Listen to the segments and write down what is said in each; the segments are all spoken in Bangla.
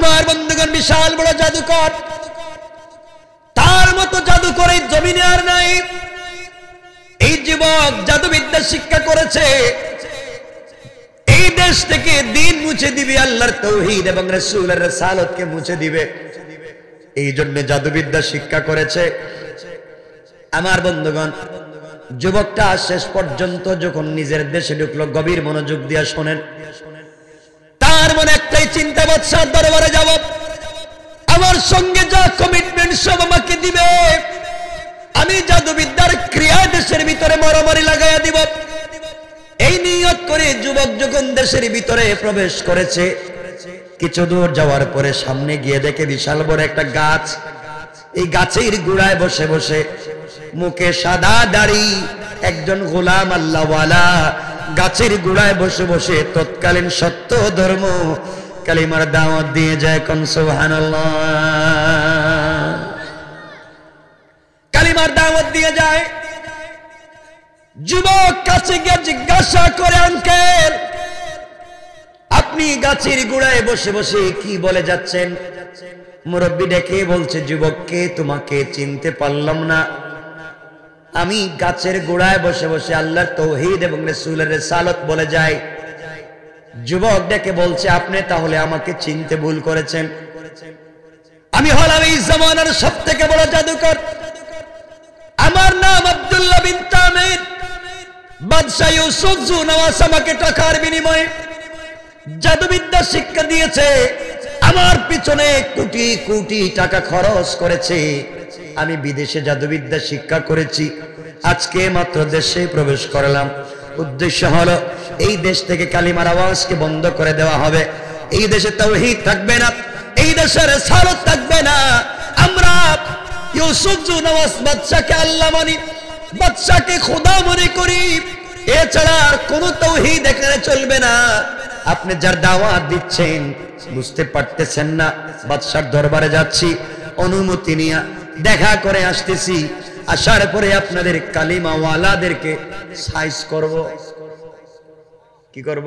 আমার বন্ধুগণ বিশাল বড় জাদুকর, তার মতো জাদুকর এই জমিনে আর নাই। এই যুবক জাদুবিদ্যা শিক্ষা করেছে, এই দেশ থেকে দিন মুছে দিবে, আল্লাহর তাওহীদ এবং রাসূলের রিসালাতকে মুছে দিবে। এই জন্য জাদুবিদ্যা শিক্ষা করেছে। আমার বন্ধুগণ, যুবকটা শেষ পর্যন্ত যখন নিজের দেশে ঢুকলো, গভীর মনোযোগ দিয়ে শোনেন, তার মনে একটাই চিন্তা, বাদশার দরবারে যাব, আমার সঙ্গে যা কমিটমেন্ট সব আমাকে দিবে, আমি জাদুবিদ্যার ক্রিয়া দেশের ভিতরে মারামারি লাগাইয়া দিব। এই নিয়ত করে যুবক যখন দেশের ভিতরে প্রবেশ করেছে, কিছু দূর যাওয়ার পরে সামনে গিয়ে দেখে বিশাল বড় একটা গাছ। এই গাছের গোড়ায় বসে বসে, মুখে সাদা দাড়ি, একজন গোলাম আল্লাহওয়ালা গাছের গোড়ায় বসে বসে তৎকালীন সত্য ধর্ম কালিমার দাওয়াত দিয়ে যায়। কোন সুবহানাল্লাহ, কালিমার দাওয়াত দিয়ে যায়। যুবক কাছে গিয়ে জিজ্ঞাসা করে, আঙ্কেল আপনি গাছের গোড়ায় বসে বসে কি বলে যাচ্ছেন? মুরব্বি ডেকে বলছে, যুবককে তোমাকে চিনতে পারলাম না, আমি গাছের গোড়ায় বসে বসে আল্লাহর তাওহীদ এবং রাসূলের রিসালাত বলে যাই। যুবক ডেকে বলছে, আপনি তাহলে আমাকে চিনতে ভুল করেছেন। আমি হলাম এই জামানার সবথেকে বড় জাদুকর, আমার নাম আব্দুল্লাহ বিন তামির। বাদশা ইউসুফ জুনওয়াস আমাকে টাকার বিনিময়ে জাদুবিদ্যা শিক্ষা দিয়েছে, আমার পিছনে কোটি কোটি টাকা খরচ করেছে। আমি বিদেশে জাদুবিদ্যা শিক্ষা করেছি, আজকে মাত্র দেশে প্রবেশ করলাম। উদ্দেশ্য হলো এই দেশ থেকে কালিমার আওয়াজকে বন্ধ করে দেওয়া হবে, এই দেশে তাওহীদ থাকবে না, এই দেশের রিসালাত থাকবে না। আমরা ইউসুফ জুনওয়াস বাদশাকে আল্লাহ মানি, বাদশাকে খোদা মনে করি, এছাড়া আর কোনো তাওহীদ এখানে চলবে না। আপনি যার দাওয়াত দিচ্ছেন বুঝতে পারতেছেন না। বাদশার দরবারে যাচ্ছি, অনুমতি নিয়ে দেখা করে আসতেছি, আসার পরে আপনাদের কালিমাওয়ালাদেরকে সাইজ করব। কি করব?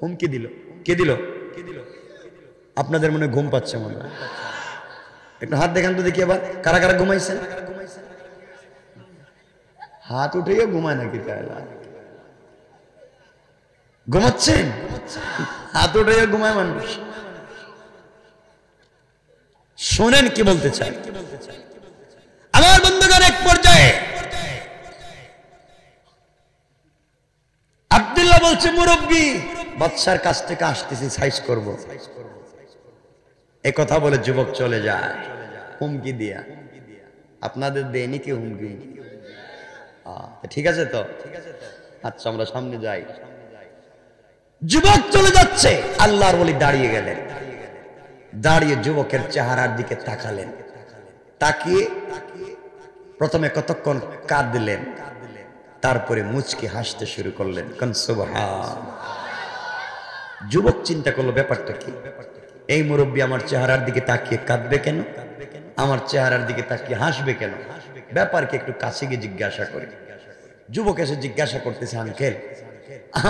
হুমকি দিল। কে দিল? আপনাদের মনে ঘুম পাচ্ছে মনে হয়? একটু হাত দেখান তো দেখি আবার, কারা কারা ঘুমাইছেন? হাত উঠেও ঘুমায় নাকি? ঘুমাচ্ছেন? হাত উঠেও ঘুমায় মানুষ। শোনেন কি বলতে চাই আমার বন্ধুগণ। এক পর্যায়ে আব্দুল্লাহ বলছে, মুরব্বী বাদশার কাছ থেকে আসতেছি, সাইজ করব। এই কথা বলে যুবক চলে যায় হুমকি দিয়া। আপনাদের দেয়নি কি হুমকি? ঠিক আছে তো, আচ্ছা আমরা সামনে যাই। যুবক চলে যাচ্ছে, আল্লাহর ওলি দাঁড়িয়ে গেলেন। দাঁড়িয়ে যুবকের চেহারার দিকে তাকালেন, তাকিয়ে প্রথমে কতক্ষণ কাঁদলেন, তারপরে মুচকি হাসতে শুরু করলেন। কোন সুবহান। যুবক চিন্তা করলো ব্যাপারটা কি? এই মুরব্বী আমার চেহারার দিকে তাকিয়ে কাঁদবে কেন? আমার চেহারার দিকে তাকিয়ে হাসবে কেন? ব্যাপার কি? একটু কাছে গিয়ে জিজ্ঞাসা করি। যুবক এসে জিজ্ঞাসা করতেছে, আঙ্কেল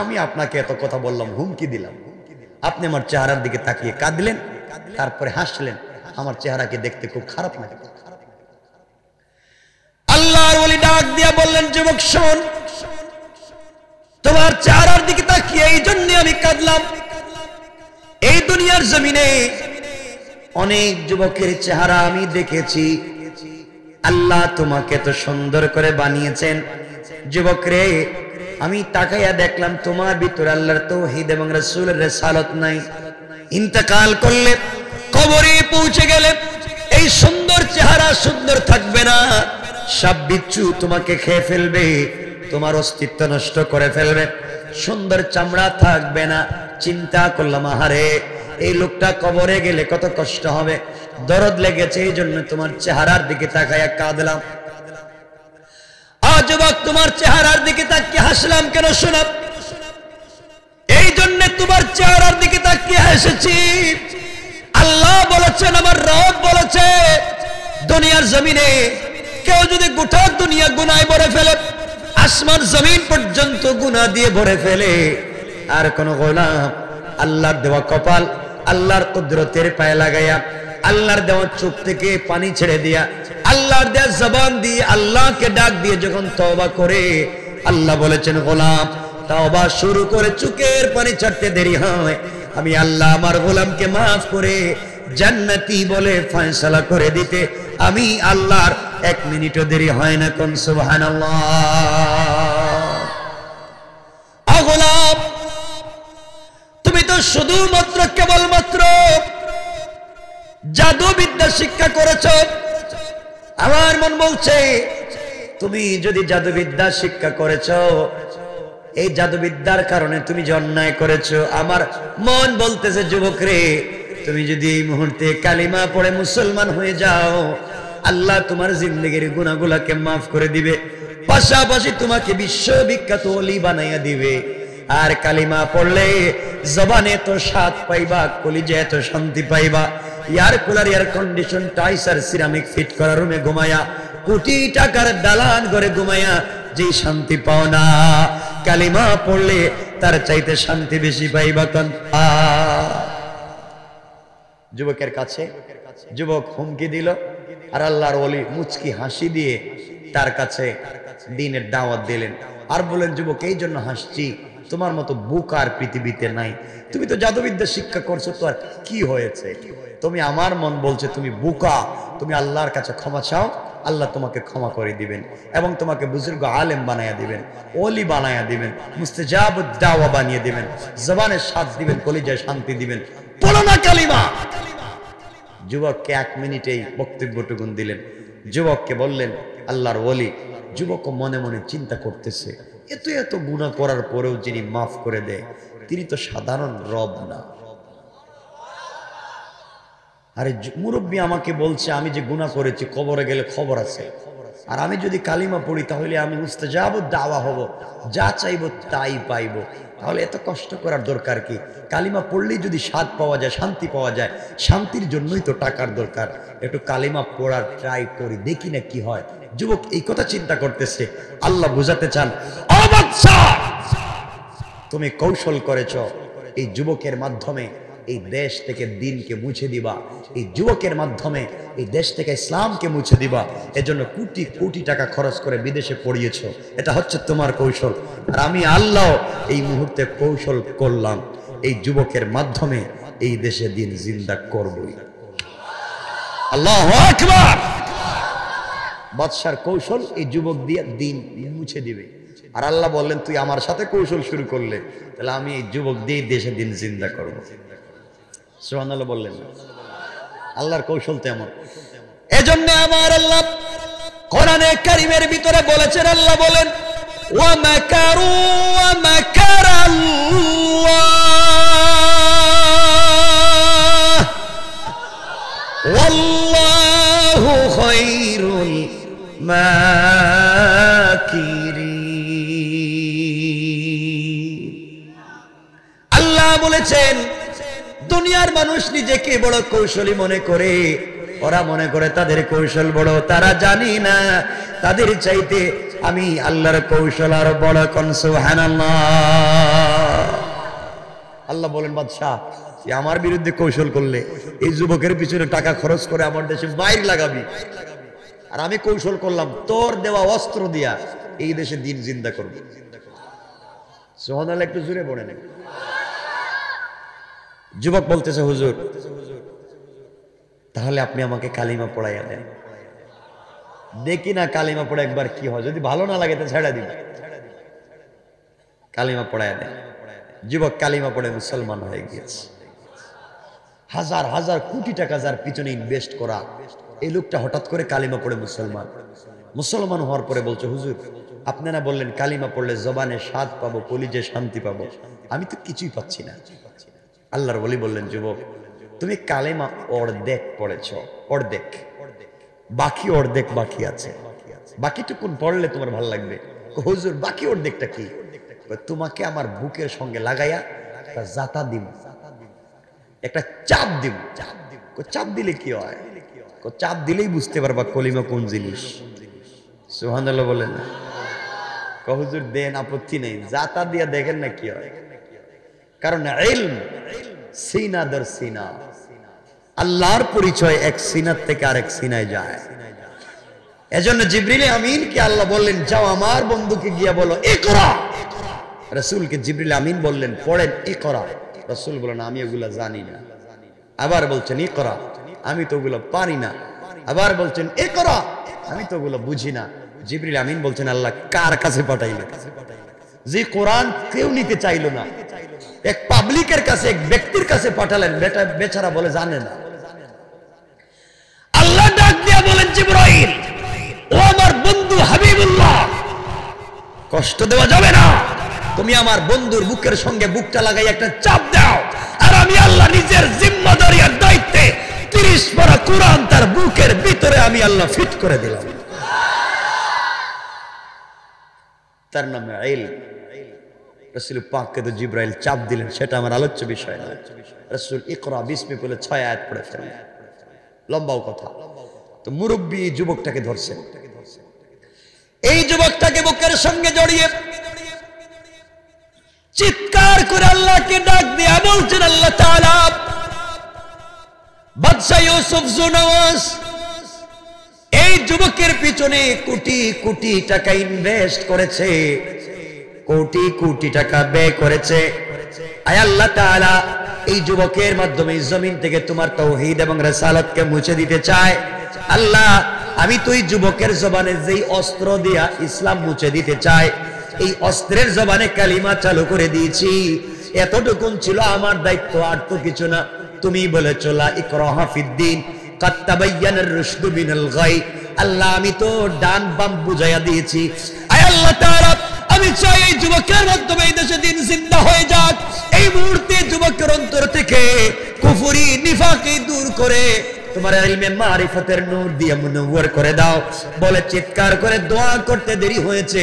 আমি আপনাকে এত কথা বললাম, হুমকি দিলাম, আপনি আমার চেহারার দিকে তাকিয়ে কাঁদলেন, তারপরে হাসলেন, আমার চেহারাকে দেখতে খুব খারাপ লাগে। আল্লাহর ওলি ডাক দিয়া বললেন, যুবক শোন, তোমার চেহারার দিকে তাকিয়ে এই জন্য আমি কাঁদলাম। এই দুনিয়ার জমিনে অনেক যুবকের চেহারা আমি দেখেছি, আল্লাহ তোমাকে তো সুন্দর করে বানিয়েছেন। যুবক রে, আমি তাকাইয়া দেখলাম তোমার ভিতরে আল্লাহর তাওহীদ এবং রাসূলের রিসালাত নাই। ইন্তেকাল করলে, কবরে পৌঁছে গেলে এই সুন্দর চেহারা সুন্দর থাকবে না, সব বিচ্ছু তোমাকে খেয়ে ফেলবে, তোমার অস্তিত্ব নষ্ট করে ফেলবে, সুন্দর চামড়া থাকবে না। চিন্তা করলাম, আহারে এই লোকটা কবরে গেলে কত কষ্ট হবে, দরদ লেগেছে, এই জন্য তোমার চেহারার দিকে তাকাইয়া কাঁদলাম। যুবক, তোমার চেহারার দিকে তাকিয়ে হাসলাম কেন? শোনা, এই জন্য তোমার চেহারার দিকে তাকিয়ে হেসেছি। আল্লাহ বলেছেন, আমার রব বলেছে, দুনিয়ার জমিনে কেউ যদি গোটা দুনিয়া গুনায় ভরে ফেলে, আসমান জমিন পর্যন্ত গুনাহ দিয়ে ভরে ফেলে, আর কোন গোলাম আল্লাহর দেওয়া কপাল আল্লাহর কুদরতের পায়ে লাগাইয়া, আল্লাহর দেওয়া চোখ থেকে পানি ছেড়ে দিয়া, আল্লাহর দেওয়া জবান দিয়ে আল্লাহকে ডাক দিয়ে যখন তওবা করে, আল্লাহ বলেছেন গোলাম তওবা শুরু করে চোখের পানি ছাড়তে দেরি হয়, আমি আল্লাহ আমার গোলামকে মাফ করে জান্নাতি বলে ফয়সালা করে দিতে আমি আল্লাহর 1 মিনিটও দেরি হয় না। কোন সুবহানাল্লাহ। ও গোলাম, তুমি তো শুধুমাত্র কেবলমাত্র জাদুবিদ্যা শিক্ষা করেছ। আমার মন বলছে তুমি যদি জাদুবিদ্যা শিক্ষা করেছ, এই জাদুবিদ্যার কারণে তুমি যে অন্যায় করেছো, আমার মন বলতেছে যুবক রে, তুমি যদি এই মুহূর্তে কালিমা পড়ে মুসলমান হয়ে যাও, আল্লাহ তোমার জিন্দেগির গুনাহগুলোকে মাফ করে দিবে, পাশাপাশি তোমাকে বিশ্ববিখ্যাত ওলি বানাইয়া দিবে। আর কালিমা পড়লে জবানে তো স্বাদ পাইবা, কলিজায় এত শান্তি পাইবা, এয়ার কুলার এয়ার কন্ডিশন টাইস আর সিরামিক ফিট করা রুমে ঘুমায়া, কোটি টাকার দালান ঘরে ঘুমায়া যে শান্তি পাও না, কালিমা পড়লে তার চাইতে শান্তি বেশি পাইবা। কোন যুবকের কাছে যুবক হুমকি দিল, আর আল্লাহর ওলি মুচকি হাসি দিয়ে তার কাছে দ্বীনের দাওয়াত দিলেন। আর বলেন যুবক, এই জন্য হাসছি, তোমার মতো বুকার পৃথিবীতে নাই। তুমি তো জাদুবিদ্যা শিক্ষা করছো, তো আর কি হয়েছে? তুমি, আমার মন বলছে তুমি বুকা। তুমি আল্লাহর কাছে ক্ষমা চাও, আল্লাহ তোমাকে ক্ষমা করে দিবেন এবং তোমাকে বুজুর্গ আলেম বানায়া দিবেন, ওলি বানায়া দিবেন, মুস্তাজাবুদ দাওয়া বানিয়ে দিবেন, জবানে স্বাদ দিবেন, কলিজায় শান্তি দিবেন। পড়ো না কালিমা। যুবককে 1 মিনিটেই বক্তব্যটুকুন দিলেন। যুবককে বললেন আল্লাহর ওলি। যুবক মনে মনে চিন্তা করতেছে, এত এত গুনাহ করার পরেও যিনি মাফ করে দেয়, তিনি তো সাধারণ রব না। আরে মুরব্বী আমাকে বলছে আমি যে গুনাহ করেছি, কবরে গেলে খবর আছে, আর আমি যদি কালিমা পড়ি তাহলে আমি মুস্তাজাবুদ দাওয়া হব, যা চাইবো তাই পাইবো। তাহলে এত কষ্ট করার দরকার কি? কালিমা পড়লেই যদি স্বাদ পাওয়া যায়, শান্তি পাওয়া যায়, শান্তির জন্যই তো টাকার দরকার। একটু কালিমা পড়ার ট্রাই করি, দেখি না কি হয়। যুবক এই কথা চিন্তা করতেছে। আল্লাহ বুঝাতে চান, ও বাদশা, তুমি কৌশল করেছ এই যুবকের মাধ্যমে এই দেশ থেকে দ্বীনকে মুছে দিবা, এই যুবকের মাধ্যমে এই দেশ থেকে ইসলামকে মুছে দিবা। এজন্য কোটি কোটি টাকা খরচ করে বিদেশে পড়িয়েছো, এটা হচ্ছে তোমার কৌশল। আর আমি আল্লাহ এই মুহূর্তে কৌশল করলাম, এই যুবকের মাধ্যমে এই দেশে দ্বীন জিন্দা করবই। আল্লাহু আকবার। বাদশার কৌশল এই যুবক দিয়ে দ্বীন মুছে দিবে। আর আল্লাহ বললেন, তুই আমার সাথে কৌশল শুরু করলে, তাহলে আমি এই যুবক দিয়ে দেশে দ্বীন জিন্দা করব। সুবহানাল্লাহ বললেন। আল্লাহর কৌশল তেমন। এজন্য আমার আল্লাহ কোরআনে কারীমের ভিতরে বলেছেন, আল্লাহ বলেন, ওয়া মাকারু ওয়া মাকারাল্লাহ ওয়াল্লাহু খায়রুল মাকিরিন। আল্লাহ বলেছেন, দুনিয়ার মানুষ নিজেকে বড় কৌশলী মনে করে, ওরা মনে করে তাদের কৌশল বড়, তারা জানি না তাদের চাইতে আমি আল্লাহর কৌশল আরো বড়। কোন সুবহানাল্লাহ। আল্লাহ বলেন, বাদশাহ আমার বিরুদ্ধে কৌশল করলে, এই যুবকের পিছনে টাকা খরচ করে আমার দেশে মাইর লাগাবি, আর আমি কৌশল করলাম তোর দেওয়া অস্ত্র দিয়া এই দেশে দ্বীন জিন্দা করবি। সুবহানাল্লাহ। একটু জোরে পড়ে নেন। যুবক বলতেছে, হুজুর তাহলে আপনি আমাকে কালিমা পড়াইয়া দেন, দেখি না কালিমা পড়ে একবার কি হয়, যদি ভালো না লাগে তো ছেড়ে দিন। কালিমা পড়াইয়া দেন। যুবক কালিমা পড়ে মুসলমান হয়ে গিয়েছে। হাজার হাজার কোটি টাকা যার পিছনে ইনভেস্ট করা, এই লোকটা হঠাৎ করে কালিমা পড়ে মুসলমান হওয়ার পরে বলছে, হুজুর আপনারা বললেন কালিমা পড়লে জবানে স্বাদ পাবো, কলিজায় শান্তি পাবো, আমি তো কিছুই পাচ্ছি না। আল্লাহর ওলি বললেন, যুবক তুমি কালেমা অর্ধেক পড়েছ, অর্ধেক, বাকি অর্ধেক বাকি আছে, বাকিটুকুন পড়লে তোমার ভালো লাগবে। হুজুর বাকি অর্ধেকটা কি? তোমাকে আমার বুকের সঙ্গে লাগাইয়া একটা জাতা দিব, একটা চাপ দিব। চাপ দিলে কি হয়? চাপ দিলেই বুঝতে পারবা কলিমা কোন জিনিস। সুবহানাল্লাহ বলেন না। হুজুর দেন, আপত্তি নেই, জাতা দিয়া দেখেন না কি হয়। কারণ ইলম সিনা দর সিনা। আল্লাহর পরিচয় এক সিনার থেকে আরেক সিনায় যায়। এজন্য জিবরিল আমিনকে আল্লাহ বললেন, যাও আমার বন্ধুকে গিয়া বলো ইকরা। রাসূলকে জিবরিল আমিন বললেন, পড়েন ইকরা। রাসূল বলেন, আমি ওগুলা জানি না। আবার বলছেন ইকরা, আমি তো ওগুলো পারি না। আবার বলছেন ইকরা, আমি তো ওগুলো বুঝি না। জিবরিল আমিন বলছেন, আল্লাহ কার কাছে পাঠাইলেন? যে কোরআন কেউ নিতে চাইলো না, এক পাবলিকের কাছে, এক ব্যক্তির কাছে পাঠালেন, বেচারা বলে জানে না। আল্লাহ ডাক দিয়া বলেন, জিবরাইল, ও আমার বন্ধু হাবিবুল্লাহ, কষ্ট দেওয়া যাবে না। তুমি আমার বন্ধুর বুকের সঙ্গে বুকটা লাগাই একটা চাপ দাও, আর আমি আল্লাহ নিজের জিম্মাদারি আর দায়িত্বে 30 পারা কোরআন তার বুকের ভিতরে আমি আল্লাহ ফিট করে দিলাম। তার নামে ইলম। রাসূল পাককে তো জিবরাইল চাপ দিলেন, সেটা আমার আলোচ্য বিষয় না। রাসূল ইকরা বিসমি বলে 6 আয়াত পড়ে ফেলেন, লম্বাও কথা। তো মুরব্বী যুবকটাকে ধরছেন, এই যুবকটাকে বুকের সঙ্গে জড়িয়ে চিৎকার করে আল্লাহকে ডাক দিয়া বলছেন, আল্লাহ তাআলা, বাদশা ইউসুফ জুনওয়াজ এই যুবকের পিছনে কোটি কোটি টাকা ইনভেস্ট করেছে, কোটি কোটি টাকা ব্যয় করেছে। আয় আল্লাহ তাআলা, এই যুবকের মাধ্যমে জমিন থেকে তোমার তাওহীদ এবং রিসালাতকে মুছে দিতে চায়। আল্লাহ, আমি তো এই যুবকের জবানে যেই অস্ত্র দিয়া ইসলাম মুছে দিতে চাই, এই অস্ত্রের জবানে কালিমা চালু করে দিয়েছি। এতটুকুন ছিল আমার দায়িত্ব, আর তো কিছু না। তুমি বলেছো লা ইকরাহা ফিদ্দিন কাদ তাবায়্যানার রুশদু মিনাল গাই। আল্লাহ, আমি তো ডান বাম বুঝাইয়া দিয়েছি। আয় আল্লাহ তাআলা, আমি চাই এই যুবকের মাধ্যমে এই দেশে দিন জিন্দা হয়ে যাক। এই মুহূর্তে যুবকের অন্তর থেকে কুফরি নিফাকি দূর করে তোমার ইলমে মারিফতের নূর দিয়ে মুনওয়ার করে দাও। বলে চিৎকার করে দোয়া করতে দেরি হয়েছে।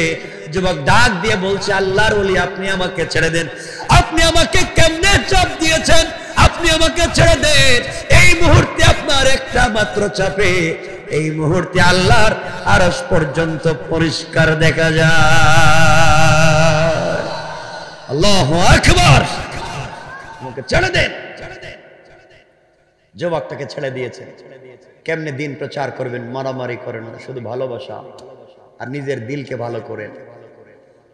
যুবক ডাক দিয়ে বলছে, আল্লাহর ওলি, আপনি আমাকে ছেড়ে দেন। আপনি আমাকে কেমনে চাপ দিয়েছেন? আপনি আমাকে ছেড়ে দেন। এই মুহূর্তে আপনার একটা মাত্র চাপে এই মুহূর্তে আল্লাহর আরশ পর্যন্ত পরিষ্কার দেখা যায়। আল্লাহু আকবার। আমাকে ছেড়ে দেন। যুবকটাকে ছেড়ে দিয়েছে। কেমনে দিন প্রচার করবেন? মারামারি করেন না, শুধু ভালোবাসা আর নিজের দিলকে ভালো করেন।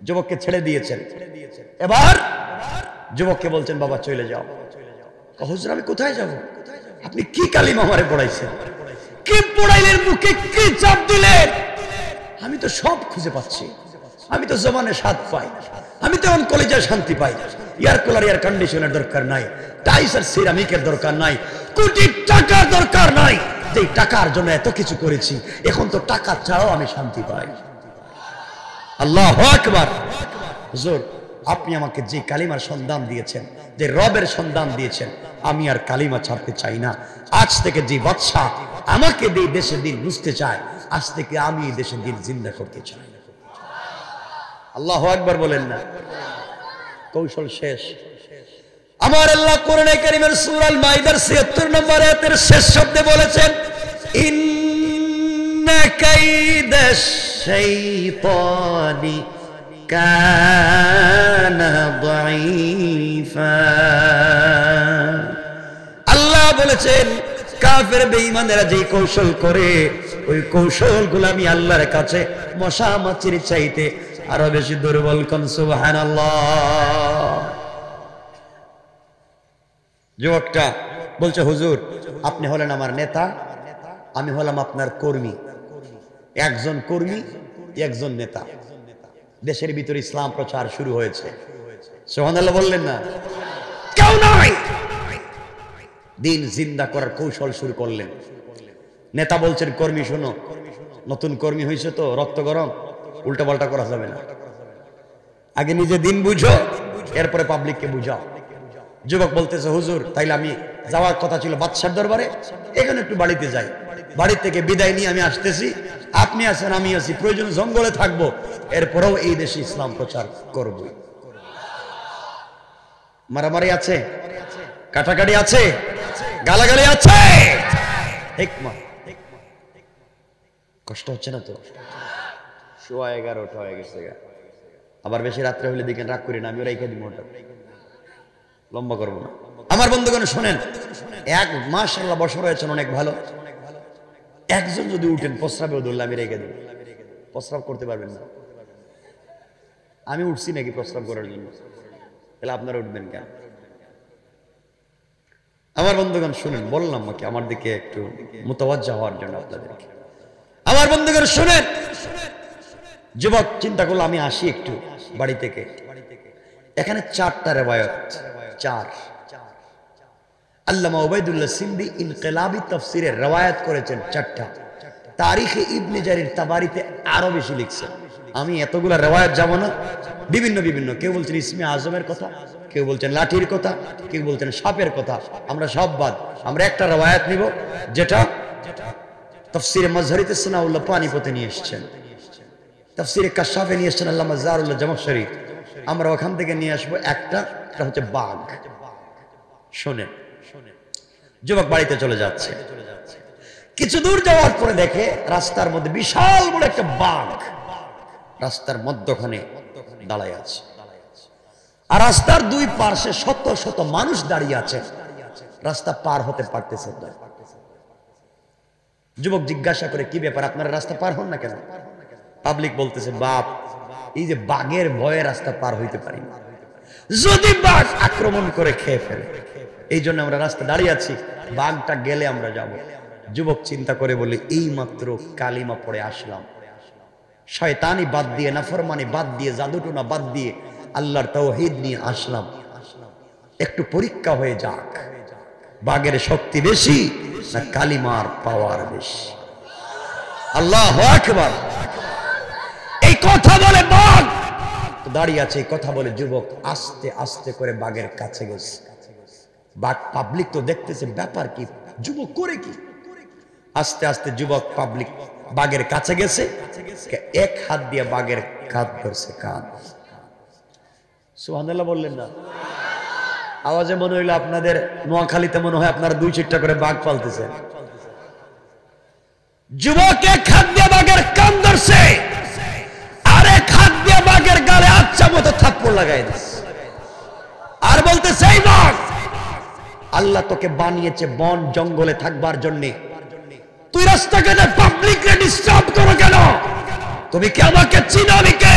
যুবককে ছেড়ে দিয়েছেন। এবার যুবককে বলছেন, বাবা চলে যাও। হুজুর, আমি কোথায় যাব? আপনি কি কালিমা আমারে পড়াইছেন? কি পড়াইলেন? মুখে কি চাপ দিলেন? আমি তো সব খুঁজে পাচ্ছি। আমি তো জমানে স্বাদ পাই। আমি তো কলেজে শান্তি পাই। এয়ার কুলার, এয়ার কন্ডিশনের দরকার নাই। টাইস আর সিরামিকের দরকার নাই। কোটি টাকার দরকার নাই। যে টাকার জন্য এত কিছু করেছি, এখন তো টাকা ছাড়াও আমি শান্তি পাই। আল্লাহু আকবার। হুজুর, আপনি আমাকে যে কালিমার সন্ধান দিয়েছেন, যে রবের সন্ধান দিয়েছেন, আমি আর কালিমা ছাড়তে চাই না। আজ থেকে যে বাদশা আমাকে এই দেশের দিন বুঝতে চায়, আজ থেকে আমি এই দেশের দিন জিন্দা করতে চাই। আল্লাহু আকবার বলেন না? কৌশল শেষ। আমার আল্লাহ কোরআনে কারীমের সূরা আল মাইদার ৭৬ নম্বর আয়াতের শেষ শব্দে বলেছেন, ইন্না কাইদাশ শাইতানি কানা দাঈফা। আল্লাহ বলেছেন, কাফের বেঈমানেরা যে কৌশল করে, ওই কৌশলগুলো আমি আল্লাহর কাছে মশা মাছির চাইতে আরো বেশি দুর্বল। কোন সুবহানাল্লাহ। যুবকটা বলছে, হুজুর, আপনি হলেন আমার নেতা, আমি হলাম আপনার কর্মী। একজন কর্মী, একজন নেতা। দেশের ভিতরে ইসলাম প্রচার শুরু হয়েছে। সুবহানাল্লাহ বললেন না? কেউ নাই। দিন জিন্দা করার কৌশল শুরু করলেন। নেতা বলছেন, কর্মী শোনো, নতুন কর্মী হয়েছে তো রক্ত গরম, উল্টা পাল্টা করা যাবে না। আগে নিজে দিন বুঝো, এরপরে পাবলিককে বুঝাও। যুবক বলতেছে, হুজুর, তাইলে আমি যাওয়ার কথা ছিল বাদশার দরবারে, এখানে একটু বাড়িতে যাই। বাড়ি থেকে বিদায় নিয়ে আমি আসতেছি। আপনি আছেন, আমি আছি, প্রয়োজন জঙ্গলে থাকবো, এরপরেও এই দেশে ইসলাম প্রচার করব। মারামারি আছে, কাটাকাটি আছে, গালাগালি আছে, হিকমত। কষ্ট হচ্ছে না তো? 11:15 হয়ে গেছে। আবার বেশি রাত্রে হলে দেখেন, রাগ করি না, আমি ওরা রেখে দিব, লম্বা করবো না। আমার বন্ধুগণ শোনেন, এক মাশাআল্লাহ বছর হয়েছেন অনেক ভালো। একজন যদি উঠেন প্রস্রাবেও ধরলে আমি রেখে দেব, প্রস্রাব করতে পারবেন না। আমি উঠছি নাকি প্রস্রাব করার জন্য? তাহলে আপনারা উঠবেন কেন? আমার বন্ধুগণ শুনেন, বললাম কি আমার দিকে একটু মুতাওয়াজ্জা হওয়ার জন্য আপনাদেরকে। আমার বন্ধুগণ শুনেন, যুবক চিন্তা করলো আমি আসি একটু বাড়ি থেকে, এখানে 4টা রিওয়ায়াত, 4 আল্লামা উবাইদুল্লাহ সিন্দি ইনকিলাবি তাফসিরে রিওয়ায়াত করেছেন 4টা। তারিখে ইবনে জারির তাবারিতে আরো বেশি লিখছেন। আমি এতগুলা রিওয়ায়াত যাব না, বিভিন্ন কেউ বলছেন ইসমে আজমের কথা, কেউ বলছেন লাঠির কথা, কেউ বলছেন সাপের কথা। আমরা সব বাদ, আমরা একটা রিওয়ায়াত নিব যেটা তাফসিরে মাজহারিতে সানাউল্লাহ পানিপথে নিয়ে এসেছেন, তাফসিরে কাশাফে নিয়ে এসেছেন আল্লামা জারুল্লাহ জামাখশরী। আমরা ওখান থেকে নিয়ে আসবো একটা, এটা হচ্ছে বাঘ। শোনেন, যুবক বাড়িতে চলে যাচ্ছে, কিছু দূর যাওয়ার পরে দেখে রাস্তার মধ্যে বিশাল বড় একটা বাঘ রাস্তার মধ্যখানে দাঁড়ায় আছে, আর রাস্তার দুই পাশে শত শত মানুষ দাঁড়িয়ে আছে, রাস্তা পার হতে পারতেছে না। যুবক জিজ্ঞাসা করে কি ব্যাপার, আপনারা রাস্তা পার হন না কেন? পাবলিক বলতেছে বাপ, এই যে বাঘের ভয়ে রাস্তা পার হইতে পারি না, যদি বাঘ আক্রমণ করে খেয়ে ফেলে, এই জন্য আমরা রাস্তা দাঁড়িয়ে আছি, বাঘটা গেলে আমরা যাব। যুবক চিন্তা করে বলে এই মাত্র কালিমা পড়ে আসলাম, শয়তানি বাদ দিয়ে, নাফরমানি বাদ দিয়ে, জাদুটোনা বাদ দিয়ে আল্লাহর তাওহীদ নিয়ে আসলাম, একটু পরীক্ষা হয়ে যাক, বাঘের শক্তি বেশি না কালিমার পাওয়ার বেশি। আল্লাহু আকবার। এই কথা বলে বাঘ দাঁড়িয়ে আছে, এই কথা বলে যুবক আস্তে আস্তে করে বাঘের কাছে গেছে। বাঘ, পাবলিক তো দেখতেছে ব্যাপার কি, যুবক করে কি। আস্তে আস্তে যুবক পাবলিক বাঘের কাছে গেছে, এক হাত দিয়ে বাঘের কাঁধ ধরছে, কাঁধ। সুবহানাল্লাহ বললেন না? আওয়াজে মনে হইলো আপনাদের নোয়াখালীতে মনে হয় আপনারা 2-4টা করে বাঘ পালতেছেন। যুবক এক হাত দিয়ে বাঘের কান ধরছে, আর এক হাত দিয়ে বাঘের গালে আচ্ছা মতো থাপ্পড় লাগাই দিচ্ছে, আর বলতেছে এই বাঘ, আল্লাহ তোকে বানিয়েছে বন জঙ্গলে থাকবার জন্য, তুই রাস্তাঘাটে পাবলিককে ডিস্টার্ব করো কেন? তুমি কি আমাকে চিনো? আমি কে?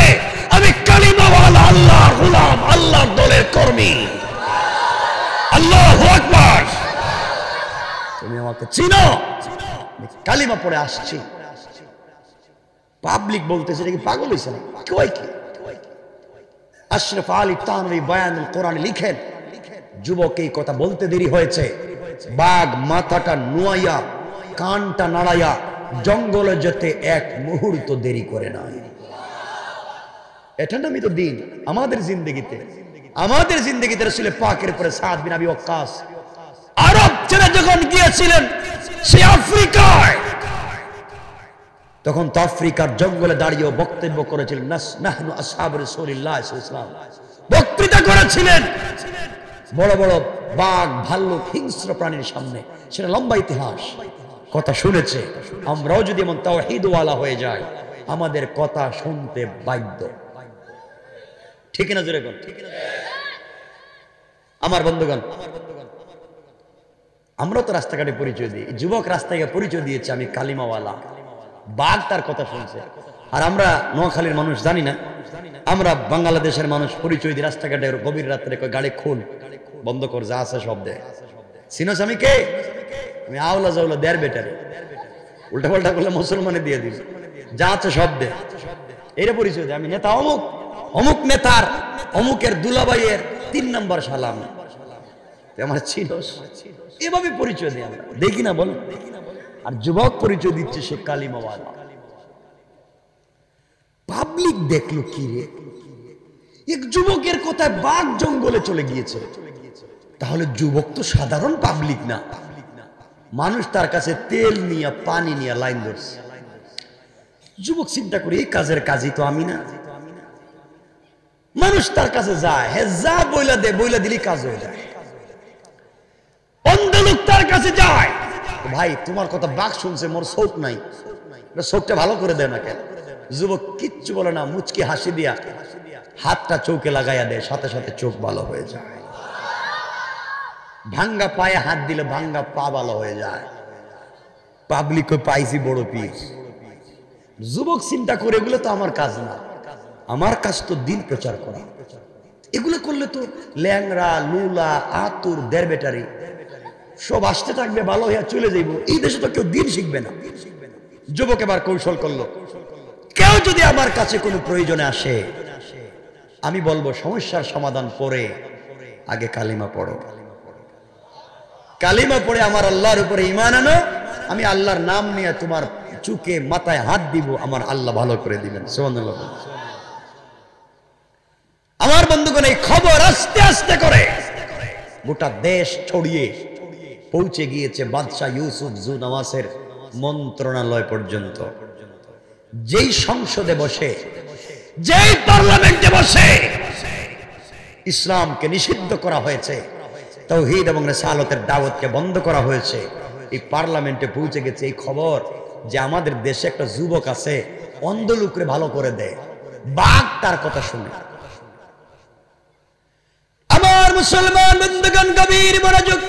আমি কালিমাওয়ালা আল্লাহর গোলাম, আল্লাহর দলের কর্মী। আল্লাহু আকবার। তুমি আমাকে চিনো? আমি কালিমা পড়ে আসছি। পাবলিক বলতেছে এটা কি পাগল হইছে না? কই কি? আশরাফ আলী তানভী বায়ানুল কোরআনে লিখেন, যুবক এই কথা বলতে দেরি হয়েছে, বাঘ মাথাটা নুয়াইয়া কানটা নাড়াইয়া জঙ্গলে যেতে এক মুহূর্ত দেরি করে নাই। এটা নামই তো দিন। আমাদের জিন্দেগিতে রাসূল পাকের পরে সাদ বিন আবি ওয়াক্কাস আরব ছেড়ে যখন গিয়েছিলেন সে আফ্রিকায়, তখন তো আফ্রিকার জঙ্গলে দাঁড়িয়ে বক্তব্য করেছিলেন, নাহনু আসহাবু রাসূলিল্লাহ সাল্লাল্লাহু আলাইহি ওয়াসাল্লাম, বক্তৃতা করেছিলেন বড় বড় বাঘ ভাল্লুক হিংস্র প্রাণীর সামনে। সেটা লম্বা ইতিহাস, কথা শুনেছে। আমরাও যদি এমন তাওহীদওয়ালা হয়ে যাই, আমাদের কথা শুনতে বাধ্য, ঠিক না? জোরে বল। আমার বন্ধুগণ, আমরা তো রাস্তাঘাটে পরিচয় দিই, যুবক রাস্তায় পরিচয় দিয়েছে আমি কালিমাওয়ালা, বাঘ তার কথা শুনছে। আর আমরা নোয়াখালীর মানুষ জানি না, আমরা বাংলাদেশের মানুষ পরিচয় দিই রাস্তাঘাটে গভীর রাত্রে, গাড়ি খুল, বন্ধ কর, যা আছে সব দে। চিনোস আমি কে? আমি আওলা জাওলা দেয়ার বেটারে, উল্টা পাল্টা করলে মুসলমানে দিয়ে দিবি, যা আছে সব দে। এইটা পরিচয় দেয়, আমি নেতা অমুক, অমুক নেতার অমুকের দুলাভাইয়ের 3 নম্বর সালাম, আমার চিনোস? এভাবে পরিচয় দেয় আমরা, দেখি না বল? আর যুবক পরিচয় দিচ্ছে সে কালিমাওয়ালা। পাবলিক দেখলো কি রে, এক যুবকের কথায় বাঘ জঙ্গলে চলে গিয়েছে, তাহলে যুবক তো সাধারণ পাবলিক না, মানুষ তার কাছে তেল নিয়ে পানি নিয়ে লাইন ধরছে। যুবক চিন্তা করে এই কাজের কাজই তো আমি না, মানুষ তার কাছে যায়, হে যা বইলা দে, বইলা দিলি কাজ হয়ে যায়। অন্ধ লোক তার কাছে যায়, ভাই তোমার কথা বাঘ শুনছে, মোর চোখ নাই, চোখটা ভালো করে দেয় না কেন? যুবক কিচ্ছু বলে না, মুচকি হাসি দিয়া হাতটা চোখে লাগাইয়া দেয়, সাথে সাথে চোখ ভালো হয়ে যায়। ভাঙ্গা পায়ে হাত দিলে ভাঙ্গা পা ভালো হয়ে যায়। পাবলিক পাইছি বড় পীর। যুবক চিন্তা করে এগুলো তো আমার কাজ না, আমার কাজ তো দিন প্রচার করা। এগুলো করলে তো ল্যাংরা লুলা আতুর দের বেটারি সব আসতে থাকবে, ভালো হইয়া চলে যাইব। এই দেশে তো কেউ দিন শিখবে না। যুবক এবার কৌশল করলো, কেউ যদি আমার কাছে কোনো প্রয়োজনে আসে, আমি বলবো সমস্যার সমাধান পরে আগে কালিমা পড়ো। কালিমা পড়ে আমার আল্লাহর উপরে ঈমান আনো, আমি আল্লাহর নাম নিয়ে তোমার চুকে মাথায় হাত দিব, আমার আল্লাহ ভালো করে দিবেন। সুবহানাল্লাহ। আমার বন্ধুগণ, এই খবর আস্তে আস্তে করে গোটা দেশ ছড়িয়ে পৌঁছে গিয়েছে বাদশাহ ইউসুফ জু নওয়াসের মন্ত্রণালয় পর্যন্ত। যেই সংসদে বসে, যেই পার্লামেন্টে বসে ইসলামকে নিষিদ্ধ করা হয়েছে, তাওহীদ এবং রিসালাতের দাওয়াতকে বন্ধ করা হয়েছে, এই পার্লামেন্টে পৌঁছে গেছে এই খবর যে আমাদের দেশে একটা যুবক আছে, অন্ধ লোকরে ভালো করে দেয়, বাঘ তার কথা শুনে। আমার মুসলমান বন্ধুগণ, গভীর মনোযোগ।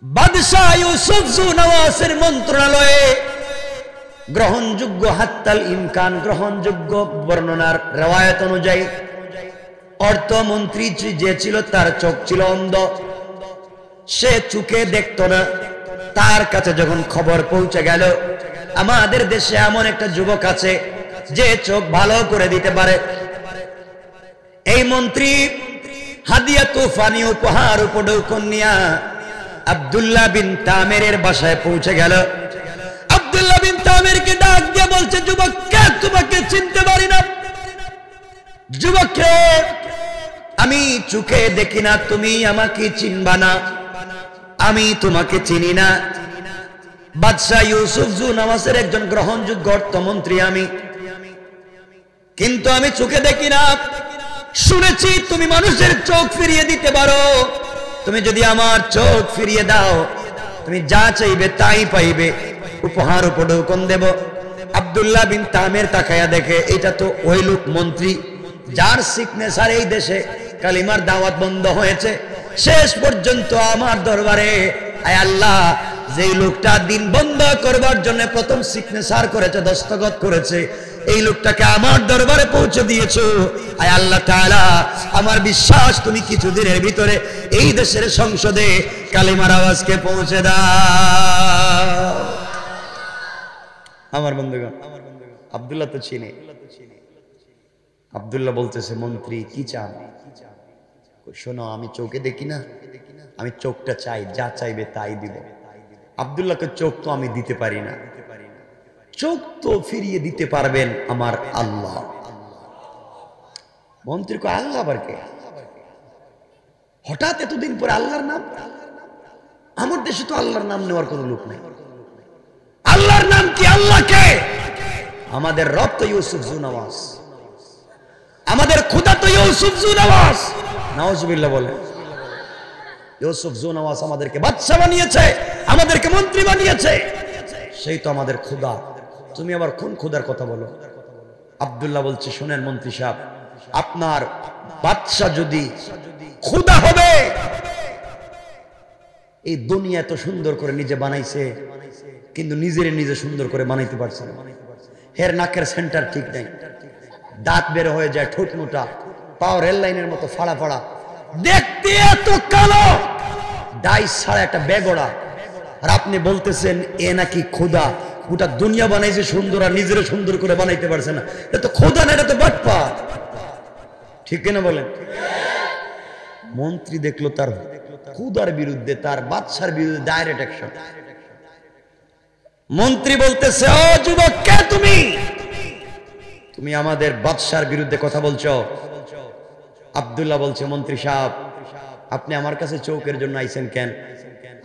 বাদশাহ ইউসুফ জু নওয়াসের মন্ত্রণালয়ে গ্রহণযোগ্য হাত্তাল ইমকান, গ্রহণযোগ্য বর্ণনার রওয়ায়াত অনুযায়ী অর্থমন্ত্রী যে ছিল তার চোখ ছিল অন্ধ, সে চোখে দেখতো না। তার কাছে যখন খবর পৌঁছে গেল আমাদের দেশে এমন একটা যুবক আছে যে চোখ ভালো করে দিতে পারে, এই মন্ত্রী হাদিয়া তুফানি উপহার উপঢৌকন নিয়া আব্দুল্লাহ বিন তামিরের বাসায় পৌঁছে গেল। আব্দুল্লাহ বিন তামিরকে ডাক দিয়ে বলছে, যুবক কে, তোমাকে চিনতে পারি না। যুবক রে, আমি চোখে দেখি না, তুমি আমাকে চিনবা না, আমি তোমাকে চিনি না। বাদশাহ ইউসুফ জু নওয়াসের একজন গ্রহণযোগ্য অর্থমন্ত্রী আমি, কিন্তু আমি চোখে দেখি না। শুনেছি তুমি মানুষের চোখ ফিরিয়ে দিতে পারো, তুমি যদি আমার চোখ ফিরিয়ে দাও তুমি যা চাইবে তাই পাইবে, উপহার উপঢৌকন দেব। আব্দুল্লাহ বিন তামির তাকায়া দেখে এটা তো ওই লোক মন্ত্রী যার সিগনেচার এই দেশে কালিমার দাওয়াত বন্ধ হয়েছে। শেষ পর্যন্ত আমার দরবারে, আয় আল্লাহ, যেই লোকটা দিন বন্ধ করবার জন্য প্রথম সিগনেচার করেছে, দস্তখত করেছে, এই লোকটাকে আমার দরবারে পৌঁছে দিয়েছো। আয় আল্লাহ তাআলা, আমার বিশ্বাস তুমি কিছুদিনের ভিতরে এই দেশের সংসদে কালিমার আওয়াজকে পৌঁছে দাও। আমার বন্ধুগণ, আব্দুল্লাহ তো চিনে। আব্দুল্লাহ বলতেছে, মন্ত্রী কি চান? শোনো, আমি চোখে দেখি না, আমি চোখটা চাই, যা চাইবে তাই দিব। আব্দুল্লাহকে চোখ তো আমি দিতে পারি না, চোখ তো ফিরিয়ে দিতে পারবেন আমার আল্লাহ। মন্ত্রী কো, আল্লাহ আবার কে? হঠাৎ এতদিন পরে আল্লাহর নাম? আমার দেশে তো আল্লাহর নাম নেওয়ার কোনো লোক নেই। আল্লাহর নাম কি? আল্লাহকে? আমাদের রব তো ইউসুফ জু নওয়াস, আমাদের খোদা তো ইউসুফ জু নওয়াস। নাউজুবিল্লাহ বলে। ইউসুফ জু নওয়াস আমাদেরকে বাদশা বানিয়েছে, আমাদেরকে মন্ত্রী বানিয়েছে, সেই তো আমাদের খোদা। তুমি আবার কোন খোদার কথা বলো? আব্দুল্লাহ বলছে, শুনেন মন্ত্রী সাহেব, আপনার বাদশা যদি খোদা হবে, এই দুনিয়া এত সুন্দর করে নিজে বানাইছে, কিন্তু নিজের নিজে সুন্দর করে বানাইতে পারছে না। হের নাকের সেন্টার ঠিক নাই, দাঁত বের হয়ে যায়, ঠোঁট মোটা, পাও রেল লাইনের মতো ফাড়া ফাড়া, দেখতে এত কালো, ডাইস ছাড়া একটা বেগড়া। আর আপনি বলতেছেন এ নাকি খোদা? গোটা দুনিয়া বানাইছে সুন্দর, আর নিজের সুন্দর করে বানাইতে পারছে না। এটা তো খোদা না, এটা তো বাটপার। ঠিক কিনা বলেন? মন্ত্রী দেখলো তার খোদার বিরুদ্ধে, তার বাদশার বিরুদ্ধে ডাইরেক্ট অ্যাকশন। মন্ত্রী বলতেছে, ও যুবক, কে তুমি? তুমি আমাদের বাদশার বিরুদ্ধে কথা বলছো? আব্দুল্লাহ বলছে, মন্ত্রী সাহেব, আপনি আমার কাছে চৌকের জন্য আইছেন কেন?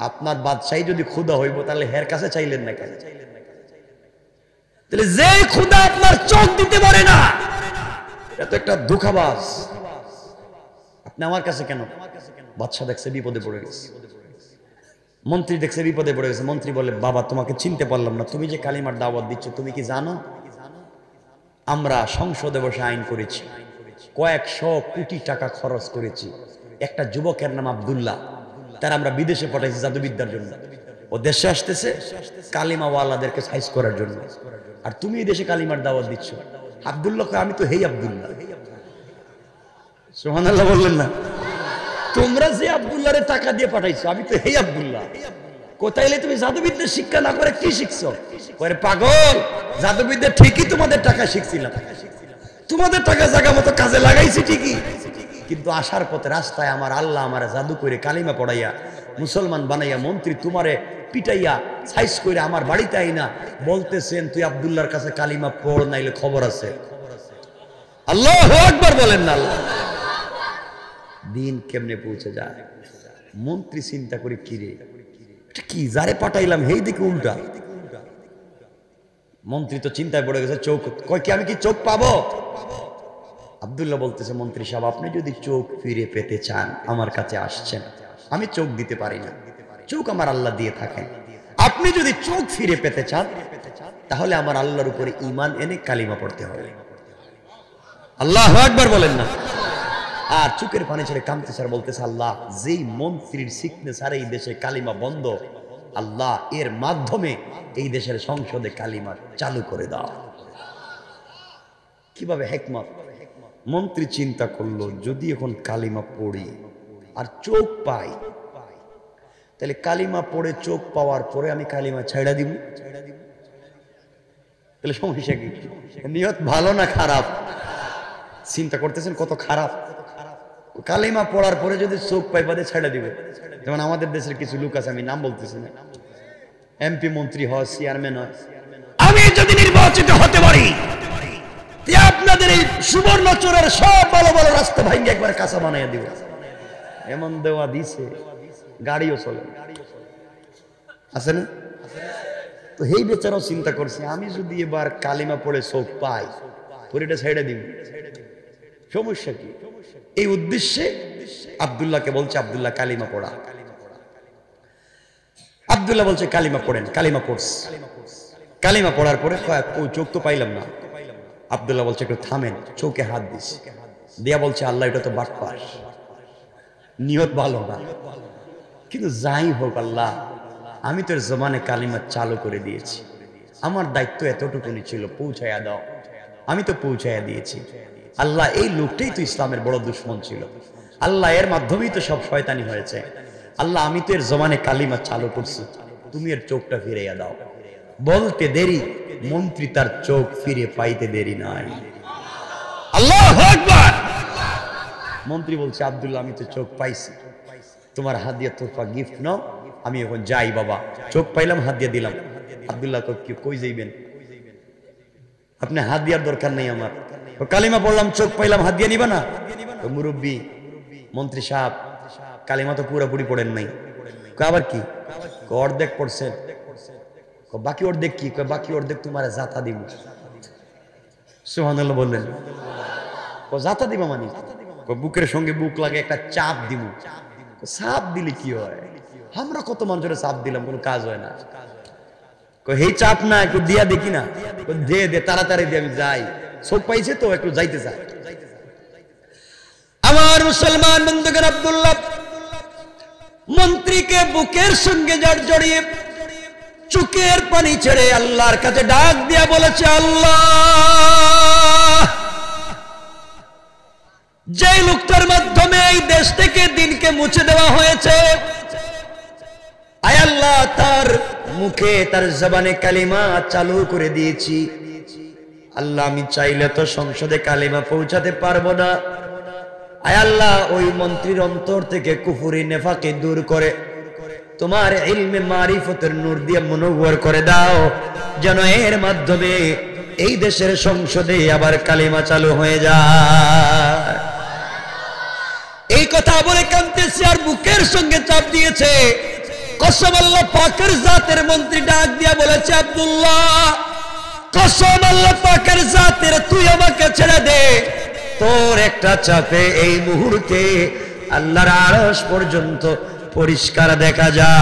আপনার বাদশাহী যদি খোদা হইব তাহলে হের কাছে চাইলেন না কেন? তাহলে যে খোদা আপনার চোখ দিতে পারে না, এটা তো একটা ধোঁকাবাজ। আপনি আমার কাছে কেন? বাদশা দেখছে বিপদে পড়ে গেছে, মন্ত্রী দেখছে বিপদে পড়ে গেছে। মন্ত্রী বলে, বাবা, তোমাকে চিনতে পারলাম না, তুমি যে কালিমার দাওয়াত দিচ্ছ, তুমি কি জানো আমরা সংসদে বসে আইন করেছি, কয়েকশো কোটি টাকা খরচ করেছি, একটা যুবকের নাম আব্দুল্লাহ, তার আমরা বিদেশে পাঠাইছি জাদুবিদ্যার জন্য। ও দেশে আসতেছে কালিমাওয়ালাদেরকে সাইজ করার জন্য, আর তুমি এই দেশে কালিমার দাওয়াত দিচ্ছ। আব্দুল্লাহ কয়, আমি তো হেই আব্দুল্লাহ। সুবহানাল্লাহ বললেন না? তোমরা যে আব্দুল্লাহরে টাকা দিয়ে পাঠাইছো, আমি তো হেই আব্দুল্লাহ। কোথায় এলে তুমি জাদুবিদ্যা শিক্ষা না করে কি শিখছো? কয়, পাগল, জাদুবিদ্যা ঠিকই তোমাদের টাকা শিখছিলাম, তোমাদের টাকা জায়গা মতো কাজে লাগাইছি ঠিকই, কিন্তু আসার পথে রাস্তায় আমার আল্লাহ আমার জাদু করে কালিমা পড়াইয়া মুসলমান বানাইয়া মন্ত্রী তোমারে পিটাইয়া সাইজ করে আমার বাড়িতে আইনা বলতেছেন তুই আব্দুল্লাহর কাছে কালিমা পড়, নাইলে খবর আছে। আল্লাহু আকবার বলেন না? আল্লাহ দিন কেমনে পৌঁছে যায়। মন্ত্রী চিন্তা করে, কি রে, কি যারে পাঠাইলাম হেই দিকে উল্টা। মন্ত্রী তো চিন্তায় পড়ে গেছে, চোখ কয় কি আমি কি চোখ পাবো? আব্দুল্লাহ বলতেছে, মন্ত্রী সাহেব আপনি যদি চোখ ফিরে পেতে চান আমার কাছে আসছেন, আমি চোখ দিতে পারি না, চোখ আমার আল্লাহ দিয়ে থাকেন। আপনি যদি চোখ ফিরে পেতে চান তাহলে আমার আল্লাহর উপরে ঈমান এনে কালিমা পড়তে হবে। আল্লাহু আকবার বলেন না? আর চোখের পানি ছেড়ে কাঁদতেছে আর বলতেছে, আল্লাহ যেই মন্ত্রীর সিকনেস আর এই দেশে কালিমা বন্ধ, আল্লাহ এর মাধ্যমে এই দেশের সংসদে কালিমা চালু করে দাও। কিভাবে হিকমত। মন্ত্রী চিন্তা করলো, যদি এখন কালিমা পড়ি আর চোখ পাই, তাহলে কালিমা পড়ে চোখ পাওয়ার পরে আমি কালিমা ছাইড়া দিব, তাহলে সমস্যা কি? নিয়ত ভালো না খারাপ? চিন্তা করতেছেন কত খারাপ। কালিমা পড়ার পরে যদি চোখ পাই বাদে ছাইড়া দিবে। যেমন আমাদের দেশের কিছু লোক আছে, আমি নাম বলতেছি না, এমপি মন্ত্রী হয়, চেয়ারম্যান হয়, আমি যদি নির্বাচিত হতে পারি আপনাদের এই সুবর্ণচরের সব ভালো ভালো রাস্তা ভাঙে একবার কাঁচা বানাইয়া দিব। এমন দেওয়া দিছে, গাড়িও চলে, আছে না? তো এই বেচারাও চিন্তা করছে, আমি যদি এবার কালিমা পড়ে চোখ পাই পরিটা ছেড়ে দিব, সমস্যা কি? এই উদ্দেশ্যে আব্দুল্লাহকে বলছে, আব্দুল্লাহ কালিমা পড়া। আব্দুল্লাহ বলছে কালিমা পড়েন। কালিমা পড়ছে। কালিমা পড়ার পরে চোখ তো পাইলাম না। আব্দুল্লাহ বলছে একটু থামেন, চোখে হাত দিস দিয়া বলছে, আল্লাহ এটা তো বাটপার, নিয়ত ভালো না, কিন্তু যাই হোক আল্লাহ আমি তোর জবানে কালিমা চালু করে দিয়েছি, আমার দায়িত্ব এতটুকুনি ছিল, পৌঁছাইয়া দাও। আমি তো পৌঁছাইয়া দিয়েছি। আল্লাহ এই লোকটাই তো ইসলামের বড় দুশ্মন ছিল, আল্লাহ এর মাধ্যমেই তো সব শয়তানি হয়েছে। আল্লাহ আমি তো এর জবানে কালিমা চালু করছি, তুমি এর চোখটা ফিরাইয়া দাও। বলতে দেরি, মন্ত্রী তার চোখ ফিরে পাইতে দেরি নাই। আল্লাহু আকবার। মন্ত্রী বলছে, আব্দুল্লাহ আমি তো চোখ পাইছি, তোমার হাদিয়া তোফা গিফট নাও, আমি এখন যাই বাবা। চোখ পাইলাম, হাদিয়া দিলাম। আব্দুল্লাহ কই যাইবেন? আপনি হাদিয়ার দরকার নেই আমার, কালিমা পড়লাম, চোখ পাইলাম, হাদিয়া নিবা না? মুরব্বী মন্ত্রী সাহেব কালিমা তো পুরোপুরি পড়েন নাই। আবার কি? অর্ধেক পড়ছেন। বাকি অর্ধেক কি? বাকি অর্ধেক তোমার জাতা দিব। সুবহানাল্লাহ বললেন। জাতা দিবা মানে বুকের সঙ্গে বুক লাগে একটা চাপ দিব। চাপ দিলে কি হয়? আমরা কত মানুষের চাপ দিলাম, কোনো কাজ হয় না। এই চাপ না, একটু দিয়া দেখি না, দে দে তাড়াতাড়ি দিয়ে আমি যাই, চোখ পাইছে তো একটু যাইতে চাই। আমার মুসলমান বন্ধুগণ, আব্দুল্লাহ মন্ত্রীকে বুকের সঙ্গে জড়িয়ে চোখের পানি ছেড়ে আল্লাহর কাছে ডাক দিয়া বলেছে, আল্লাহ যে লোকটার মাধ্যমে এই দেশ থেকে দিনকে মুছে দেওয়া হয়েছে, আয় আল্লাহ তার মুখে তার জবানে কালিমা চালু করে দিয়েছি। আল্লাহ আমি চাইলে তো সংসদে কালিমা পৌঁছাতে পারবো না, আয় আল্লাহ ওই মন্ত্রীর অন্তর থেকে কুফরি নেফাকে দূর করে তোমার ইলমে মারিফতের নূর দিয়ে মুনওয়ার করে দাও, যেন এর মাধ্যমে এই দেশের সংসদে আবার কালিমা চালু হয়ে যায়। এই কথা বলে কাঁদতেছে আর বুকের সঙ্গে চাপ দিয়েছে। কসম আল্লাহ পাকের জাতের, মন্ত্রী ডাক দিয়া বলেছে, আব্দুল্লাহ কসম আল্লাহ পাকের জাতের, তুই আমাকে ছেড়ে দে, তোর একটা চাপে এই মুহূর্তে আল্লাহর আরশ পর্যন্ত পরিষ্কার দেখা যায়,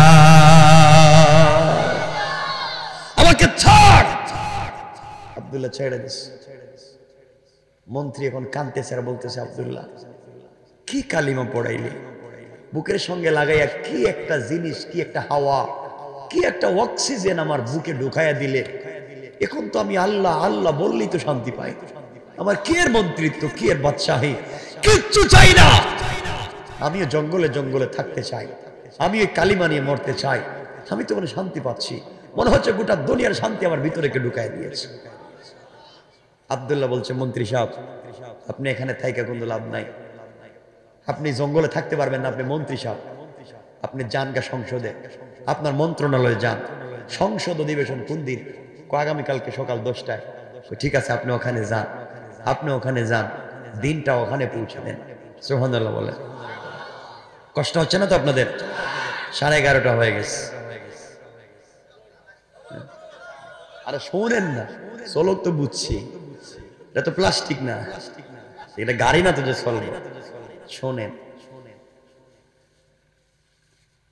আমাকে ছাড়। আব্দুল্লাহ ছেড়ে দিস। মন্ত্রী এখন কাঁদতেছে আর বলতেছে, আব্দুল্লাহ কি কালিমা পড়াইলে, বুকের সঙ্গে লাগাইয়া কি একটা জিনিস, কি একটা হাওয়া, কি একটা অক্সিজেন আমার বুকে ঢুকাইয়া দিলে। এখন তো আমি আল্লাহ আল্লাহ বললেই তো শান্তি পাই। আমার কি এর মন্ত্রিত্ব, কি এর বাদশাহী, কিচ্ছু চাই না। আমিও জঙ্গলে জঙ্গলে থাকতে চাই, আমি ওই কালিমা নিয়ে মরতে চাই। আমি তো মানে শান্তি পাচ্ছি, মনে হচ্ছে গোটা দুনিয়ার শান্তি আমার ভিতরে কে ঢুকাই দিয়েছে। আব্দুল্লাহ বলছে, মন্ত্রী সাহেব আপনি এখানে থাইকা কোনো লাভ নাই, আপনি জঙ্গলে থাকতে পারবেন না, আপনি মন্ত্রী সাহেব, আপনি যান গা সংসদে, আপনার মন্ত্রণালয়ে যান। সংসদ অধিবেশন কোন দিন? আগামীকালকে সকাল 10টায়। ঠিক আছে, আপনি ওখানে যান, আপনি ওখানে যান, দিনটা ওখানে পৌঁছে দেন। সুবহানাল্লাহ বলেন। কষ্ট হচ্ছে না তো আপনাদের? 11:30 হয়ে গেছে। আরে শোনেন না, চলক তো বুঝছি, এটা তো প্লাস্টিক না, এটা গাড়ি না তো যে চলবে। শোনেন,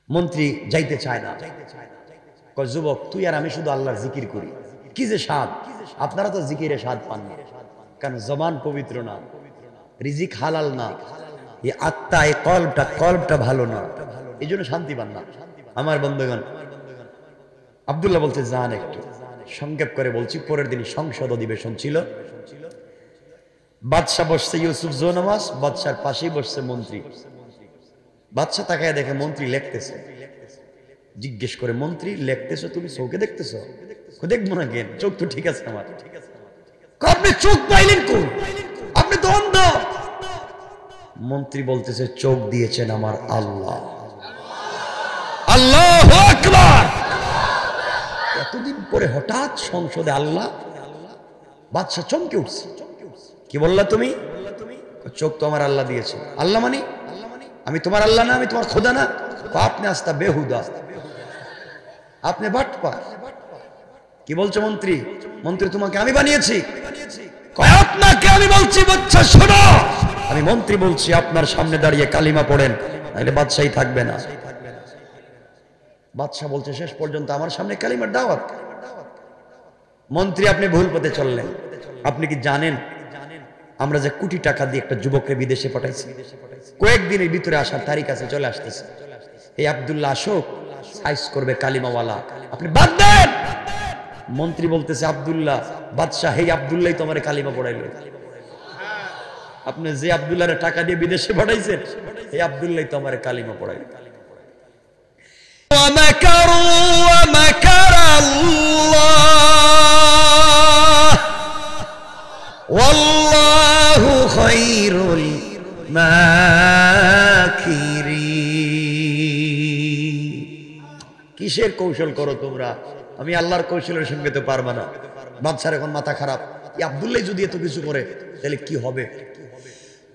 মন্ত্রী যাইতে চায় না। কয়, যুবক তুই আর আমি শুধু আল্লাহর জিকির করি, কি যে স্বাদ। আপনারা তো জিকিরে স্বাদ পান না, কারণ জবান পবিত্র না, রিজিক হালাল না, এই আত্মা, এই কলবটা ভালো না, এই জন্য শান্তি পান না। আমার বন্ধুগণ, আব্দুল্লাহ বলছে যান। একটু সংক্ষেপ করে বলছি, পরের দিন সংসদ অধিবেশন ছিল। বাদশাহ বসছে ইউসুফ জোনামাজ, বাদশার পাশেই বসছে মন্ত্রী। বাদশাহ তাকায় দেখে মন্ত্রী লেখতেছে। জিজ্ঞেস করে, মন্ত্রী লেখতেছো তুমি, চোখে দেখতেছো? দেখবো না কেন, চোখ তো ঠিক আছে আমার। আপনি চোখ পাইলেন কোন? আপনি তো অন্ধ। মন্ত্রী বলতেছে, চোখ দিয়েছেন আমার আল্লাহ। আল্লাহু আকবার। এতদিন পরে হঠাৎ সংসদে আল্লাহ। বাদশা চমকে উঠছে। কি বললা তুমি? চোখ তো আমার আল্লাহ দিয়েছে। আল্লাহ মানে? আমি তোমার আল্লাহ না, আমি তোমার খোদা না? আপনি আস্তা বেহুদা, আপনি বাটপার। কি বলছো মন্ত্রী? মন্ত্রী তোমাকে আমি বানিয়েছি? আপনাকে আমি বলছি, বাচ্চা শোনো, আমি মন্ত্রী বলছি, আপনার সামনে দাঁড়িয়ে কালিমা পড়েন, নাহলে বাদশাহী থাকবে না। বাদশাহ বলছে, শেষ পর্যন্ত আমার সামনে কালিমার দাওয়াত? মন্ত্রী আপনি ভুল পথে চললেন। আপনি কি জানেন আমরা যে কোটি টাকা দিয়ে একটা যুবককে বিদেশে পাঠাইছি? কয়েকদিনের ভিতরে আসার তারিখ আছে, চলে আসতেছে। এই আব্দুল্লাহ আসুক, সাইজ করবে কালিমাওয়ালা, আপনি বাদ দেন। মন্ত্রী বলতেছে, আব্দুল্লাহ, বাদশাহ এই আব্দুল্লাহ তোমার কালিমা পড়াইলো। আপনি যে আব্দুল্লাহর টাকা দিয়ে বিদেশে পাঠাইছেন, এই আব্দুল্লাহ তোমার কালিমা পড়াইলো। والله خير الماكرين। কিসের কৌশল করো তোমরা? আমি আল্লাহর কৌশলের সঙ্গে তো পারবা না। বাদশার এখন মাথা খারাপ, এই আব্দুল্লাহ যদি এত কিছু করে তাহলে কি হবে?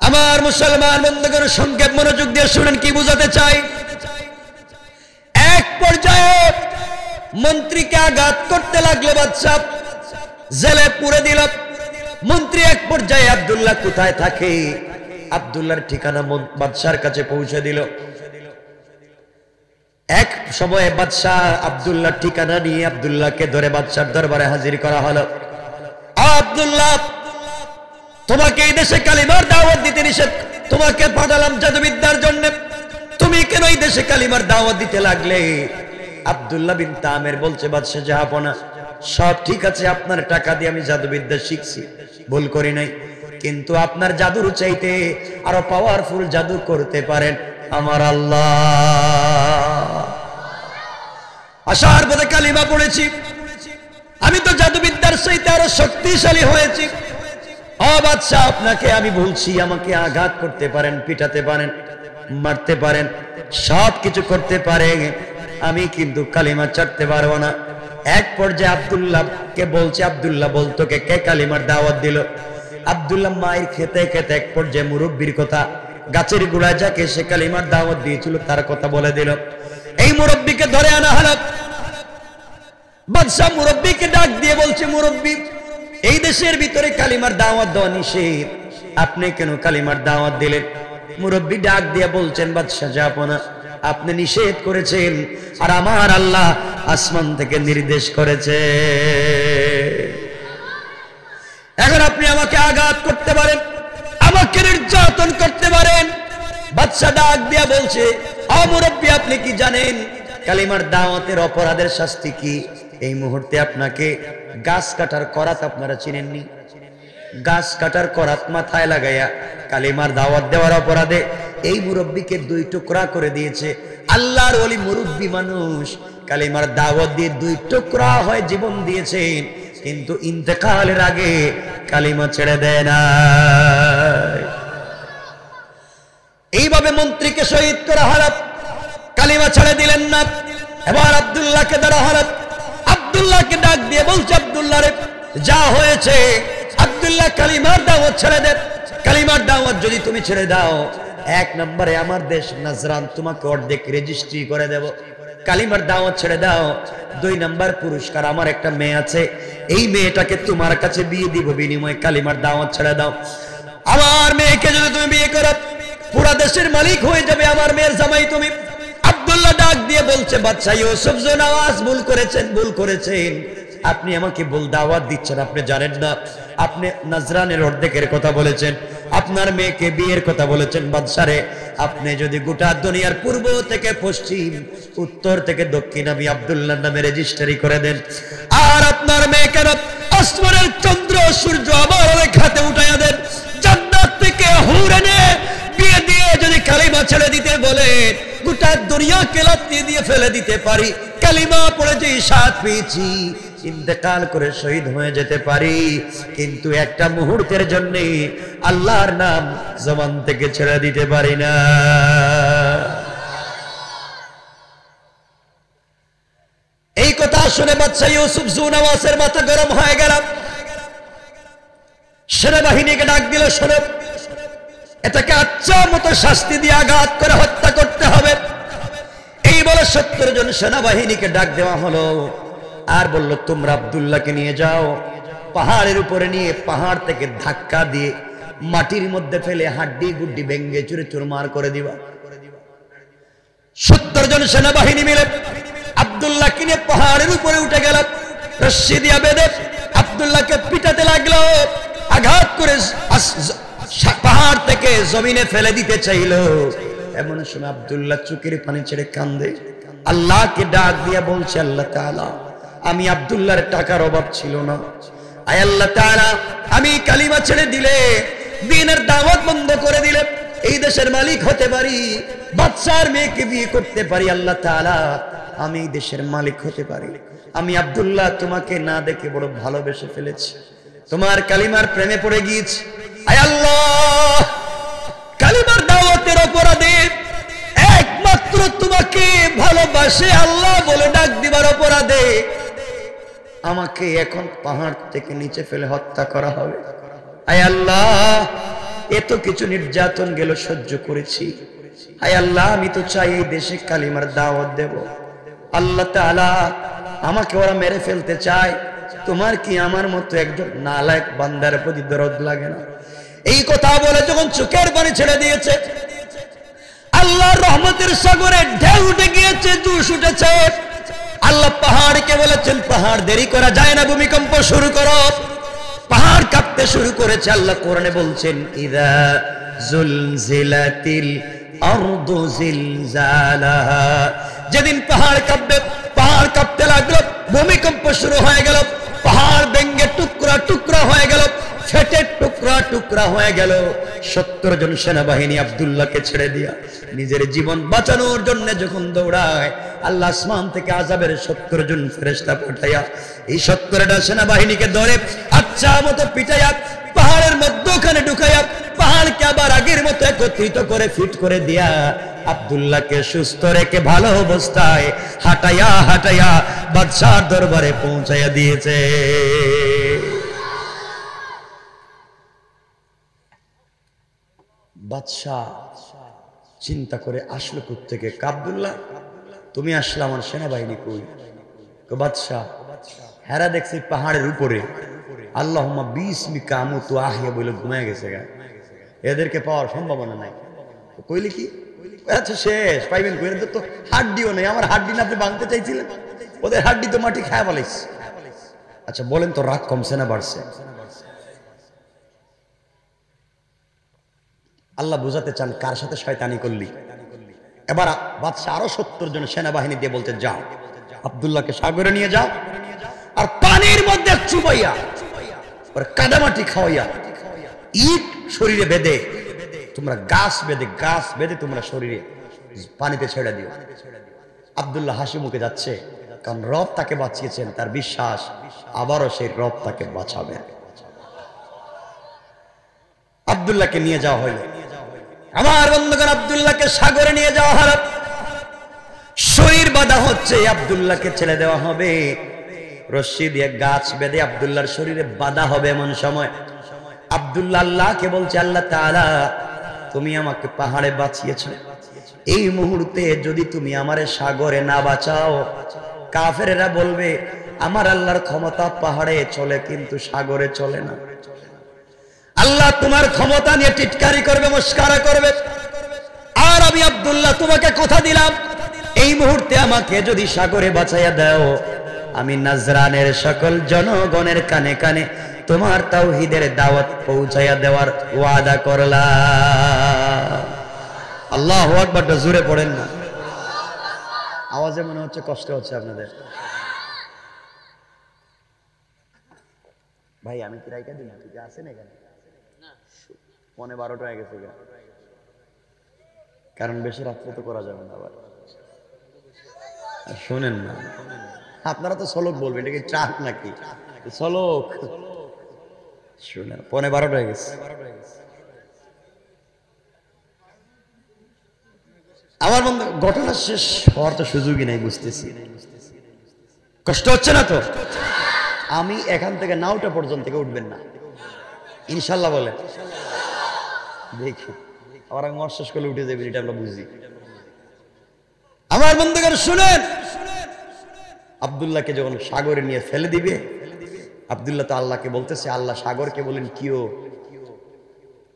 আমার মুসলমান বন্ধুগণ, সংক্ষেপ মনোযোগ দিয়ে শুনেন কি বুঝাতে চাই। এক পর্যায়ে মন্ত্রীকে আঘাত করতে লাগলো বাদশা, জেলে পুরে দিল। মন্ত্রী এক পর্যায়ে আব্দুল্লাহ কোথায় থাকে, আব্দুল্লাহর ঠিকানা বাদশার কাছে পৌঁছে দিল। এক সময়ে বাদশাহ আব্দুল্লাহর ঠিকানা নিয়ে আব্দুল্লাহকে ধরে বাদশার দরবারে হাজির করা হলো। আব্দুল্লাহ, তোমাকে এই দেশে কালিমার দাওয়াত দিতে নিষেধ, তোমাকে পাঠালাম জাদুবিদ্যার জন্য, তুমি কেন এই দেশে কালিমার দাওয়াত দিতে লাগলে? আব্দুল্লাহ বিন তামের বলছে, বাদশা জাহাপনা, সব ঠিক আছে, আপনার টাকা দিয়ে আমি জাদুবিদ্যা শিখছি, ভুল করি নাই, কিন্তু আপনার জাদুর চাইতে আরো পাওয়ারফুল জাদু করতে পারেন আমার আল্লাহ। আসার পথে কালিমা পড়েছি, আমি তো জাদুবিদ্যার চাইতে আরো শক্তিশালী হয়েছি। ও বাদশা, আপনাকে আমি বলছি, আমাকে আঘাত করতে পারেন, পিটাতে পারেন, মারতে পারেন, সব কিছু করতে পারেন, আমি কিন্তু কালিমা ছাড়তে পারবো না। এক পর্যায়ে আব্দুল্লাহকে বলছে, আব্দুল্লাহ বলতো কে কালিমার দাওয়াত দিল? আব্দুল্লাহ মায়ের খেতে খেতে এক পর্যায়ে মুরব্বীর কথা, গাছের গোড়ায় যাকে সে কালিমার দাওয়াত দিয়েছিল তার কথা বলে দিল। এই মুরব্বীকে ধরে আনা হলো। বাদশা মুরব্বীকে ডাক দিয়ে বলছে, মুরব্বী, এই দেশের ভিতরে কালিমার দাওয়াত দেওয়া নিষেধ, আপনি কেন কালিমার দাওয়াত দিলেন? মুরব্বী ডাক দিয়ে বলছেন, বাদশা জাহাপনা, আপনি নিষেধ করেছেন আর আমার আল্লাহ আসমান থেকে নির্দেশ করেছে। এখন আপনি আমাকে আঘাত করতে পারেন, আমাকে নির্যাতন করতে পারেন, ডাক দিয়া বলছে, ও মুরব্বী, আপনি কি জানেন কালিমার দাওয়াতের অপরাধের শাস্তি কি? এই মুহূর্তে আপনাকে গাছ কাটার করাত, আপনারা চিনেননি? গাছ কাটার করাত মাথায় লাগাইয়া কালিমার দাওয়াত দেওয়ার অপরাধে এই মুরব্বীকে 2 টুকরা করে দিয়েছে। আল্লাহর ওলি মুরব্বী মানুষ, কালিমার দাওয়াত দিয়ে 2 টুকরা হয় জীবন দিয়েছেন, কিন্তু ইন্তেকালের আগে কালিমা ছেড়ে দেয় না। এইভাবে মন্ত্রীকে শহীদ করা হলো, কালিমা ছেড়ে দিলেন না। এবার আব্দুল্লাহকে ধরা হলো। আব্দুল্লাহকে ডাক দিয়ে বলছে, আব্দুল্লাহ রে, যা হয়েছে, আব্দুল্লাহ কালিমার দাওয়াত ছেড়ে দে। কালিমার দাওয়াত যদি তুমি ছেড়ে দাও, 1 নম্বরে আমার দেশ নাজরান তোমাকে অর্ধেক রেজিস্ট্রি করে দেব। কালিমার দাওয়াত ছেড়ে দাও। 2 নম্বর পুরস্কার, আমার একটা মেয়ে আছে, এই মেয়েটাকে তোমার কাছে বিয়ে দিব, বিনিময়ে কালিমার দাওয়াত ছেড়ে দাও। আমার মেয়েকে যদি তুমি বিয়ে করো, পুরা দেশের মালিক হয়ে যাবে, আমার মেয়ের জামাই তুমি। আব্দুল্লাহ ডাক দিয়ে বলছে, বাদশা ইউসুফ নওয়াজ ভুল করেছেন, ভুল করেছেন। আপনি আমাকে ভুল দাওয়াত দিচ্ছেন, আপনি জানেন না, আপনি নাজরানের অর্ধেকের কথা বলেছেন, আপনার মেয়েকে বিয়ের কথা বলেছেন। বাদশারে, আপনি যদি গোটা দুনিয়ার পূর্ব থেকে পশ্চিম, উত্তর থেকে দক্ষিণ আমি আব্দুল্লাহর নামে রেজিস্ট্রি করে দেন, আর আপনার মেয়েকে আসমানের চন্দ্র সূর্য আবার খাতে উঠাইয়া দেন, জান্নাত থেকে হুর এনে বিয়ে দিয়ে যদি কালিমা ছেড়ে দিতে বলে, গোটা দুনিয়াকে লাথি দিয়ে ফেলে দিতে পারি। কালিমা পড়ে যে সাথ পেয়েছি, ইন্তেকাল করে শহীদ হয়ে যেতে পারি, কিন্তু একটা মুহূর্তের জন্য আল্লাহর নাম জবান থেকে ছেড়ে দিতে পারি না। এই কথা শুনে বাদশা ইউসুফ নওয়াজের মাথা গরম হয়ে গেল। সেনাবাহিনীকে ডাক দিল, শোনো, এটাকে আচ্ছা মতো শাস্তি দিয়ে আঘাত করে হত্যা করতে হবে। এই বলে 70 জন সেনাবাহিনীকে ডাক দেওয়া হলো, আর বলল, তোমরা আব্দুল্লাহকে নিয়ে যাও, পাহাড়ের উপরে নিয়ে পাহাড় থেকে ধাক্কা দিয়ে মাটির মধ্যে ফেলে হাড্ডি গুড্ডি ভেঙ্গে চুরে চুরমার করে দিবা। 70 জন সেনাবাহিনী মিলে আব্দুল্লাহকে নিয়ে পাহাড়ের উপরে উঠে গেল, রশ্মি দিয়া বেঁধে আব্দুল্লাহকে পিটাতে লাগলো, আঘাত করে পাহাড় থেকে জমিনে ফেলে দিতে চাইল। এমন সময় আব্দুল্লাহ চোখের পানি ছেড়ে কান্দে, আল্লাহকে ডাক দিয়া বলছে, আল্লাহ তাআলা, আমি আব্দুল্লাহর টাকার অভাব ছিল না, আয় আল্লাহ তাআলা, আমি কালিমা ছেড়ে দিলে, দ্বীনের দাওয়াত বন্ধ করে দিলে, এই দেশের মালিক হতে পারি, বাদশার মেয়েকে বিয়ে করতে পারি। আল্লাহ তাআলা, আমি এই দেশের মালিক হতে পারি। আমি আব্দুল্লাহ তোমাকে না দেখে বড় ভালোবেসে ফেলেছি, তোমার কালিমার প্রেমে পড়ে গিয়েছি। আয় আল্লাহ, কালিমার দাওয়াতের অপরাধে, একমাত্র তোমাকে ভালোবাসে আল্লাহ বলে ডাক দিবার অপরাধে আমাকে এখন পাহাড় থেকে নিচে ফেলে হত্যা করা হবে। আয় আল্লাহ, এত কিছু নির্যাতন গেল সহ্য করেছি, আয় আল্লাহ, আমি তো চাই এই দেশে কালিমার দাওয়াত দেব। আল্লাহ তাআলা, আমাকে ওরা মেরে ফেলতে চায়, তোমার কি আমার মতো একজন নালায়েক বান্দার প্রতি দরদ লাগে না? এই কথা বলে যখন চোখের পানি ছেড়ে দিয়েছে, আল্লাহর রহমতের সাগরে ঢেউ উঠে গিয়েছে, জোশ উঠেছে। আল্লাহ পাহাড়কে বলেছেন, পাহাড় দেরি করা যায় না, ভূমিকম্প শুরু করো। পাহাড় কাঁপতে শুরু করেছে। আল্লাহ কোরআনে বলছেন, ইযা জুলজিলাতিল আরদু জিলজালাহা, যেদিন পাহাড় কাঁপবে, পাহাড় কাঁপতে লাগলো, ভূমিকম্প শুরু হয়ে গেল, পাহাড় ভেঙে টুকরা টুকরা হয়ে গেল, ফেটে টুকরা টুকরা হয়ে গেল। 70 জন সেনাবাহিনী আব্দুল্লাহকে ছেড়ে দিয়া নিজের জীবন বাঁচানোর জন্য যখন দৌড়ায়, আল্লাহ আসমান থেকে আযাবের 70 জন ফেরেশতা পাঠাইয়া এই 70টা সেনাবাহিনীকে ধরে আচ্ছা মতো পিটাইয়া পাহাড়ের মধ্যখানে ঢুকাইয়া পাহাড়কে আবার আগের মতো একত্রিত করে ফিট করে দিয়া আব্দুল্লাহকে সুস্থ রেখে ভালো অবস্থায় হাঁটাইয়া হাঁটাইয়া বাদশার দরবারে পৌঁছাইয়া দিয়েছে। বাদশাহ চিন্তা করে আসলো কোত্থেকে, আব্দুল্লাহ তুমি আসলে, আমার সেনাবাহিনী কই? বাদশাহ, হেরা দেখছি পাহাড়ের উপরে, আল্লাহুম্মা বিসমিকা আমুতু আহিয়া বলে ঘুমিয়ে গেছে, এদেরকে পাওয়ার সম্ভাবনা নাই। কইলে কি, আচ্ছা শেষ পাইবেন কই? তো হাড্ডিও নেই, আমার হাড্ডি না আপনি ভাঙতে চাইছিলেন, ওদের হাড্ডি তো মাটি খায় বলাইছে। আচ্ছা বলেন তো, রাগ কমছে না বাড়ছে? আল্লাহ বুঝাতে চান কার সাথে শয়তানি করলি, এবার বাদশাহ আরো 70 জন সেনাবাহিনী দিয়ে বলতে, যাও আব্দুল্লাহকে সাগরে নিয়ে যাও, আর পানির মধ্যে চুবাইয়া কাদামাটি খাওয়াইয়া ইট শরীরে বেঁধে তোমরা গাছ বেঁধে তোমরা শরীরে পানিতে ছেড়ে দিও। আব্দুল্লাহ হাসি মুখে যাচ্ছে, কারণ রব তাকে বাঁচিয়েছেন, তার বিশ্বাস আবারও সেই রব তাকে বাঁচাবেন। আব্দুল্লাহকে নিয়ে যাওয়া হইল। আমার বন্ধুগণ, আব্দুল্লাহকে সাগরে নিয়ে যাওয়া হলো। শরীর বাঁধা হচ্ছে, আব্দুল্লাহকে ছেড়ে দেওয়া হবে। রশ্মি দিয়ে গাছ বেঁধে আব্দুল্লাহর শরীরে বাঁধা হবে। এমন সময় আব্দুল্লাহ আল্লাহকে বলছে, আল্লাহ তাআলা তুমি আমাকে পাহাড়ে বাঁচিয়েছো, এই মুহূর্তে যদি তুমি আমারে সাগরে না বাঁচাও, কাফেরেরা বলবে আমার আল্লাহর ক্ষমতা পাহাড়ে চলে কিন্তু সাগরে চলে না। আল্লাহ তোমার ক্ষমতা নিয়ে টিটকারি করবে, মস্কারা করবে। আর আমি আব্দুল্লাহ তোমাকে কথা দিলাম, এই মুহূর্তে আমাকে যদি সাগরে বাঁচাইয়া দাও, আমি নাজরানের সকল জনগণের কানে কানে তোমার তাওহীদের দাওয়াত পৌঁছাইয়া দেওয়ার ওয়াদা করলাম। আল্লাহু আকবার, জোরে পড়েন না, আওয়াজে মনে হচ্ছে কষ্ট হচ্ছে আপনাদের। ভাই আমি কি রাইকা দিই, ঠিক আছে না? এখানে 11:15 হয়ে গেছে, কারণ বেশি রাত্রে তো করা যাবে না। আবার শোনেন না, আপনারা তো সলক বলবেন, এটা কি ট্রাক নাকি সলক? শুনেন, 11:15 হয়ে গেছে। আমার বন্ধু, ঘটনা শেষ হওয়ার তো সুযোগই নাই, বুঝতেছি কষ্ট হচ্ছে না তো? আমি এখান থেকে নাওটা পর্যন্ত থেকে উঠবেন না ইনশাল্লাহ বলে দেখি, আবার আমি শেষ করলে উঠে যাবেন, এটা আমরা বুঝি। আমার বন্ধুগণ শুনেন, আব্দুল্লাহকে যখন সাগরে নিয়ে ফেলে দিবে, আব্দুল্লাহ তো আল্লাহকে বলতেছে, আল্লাহ সাগরকে বলেন, কিও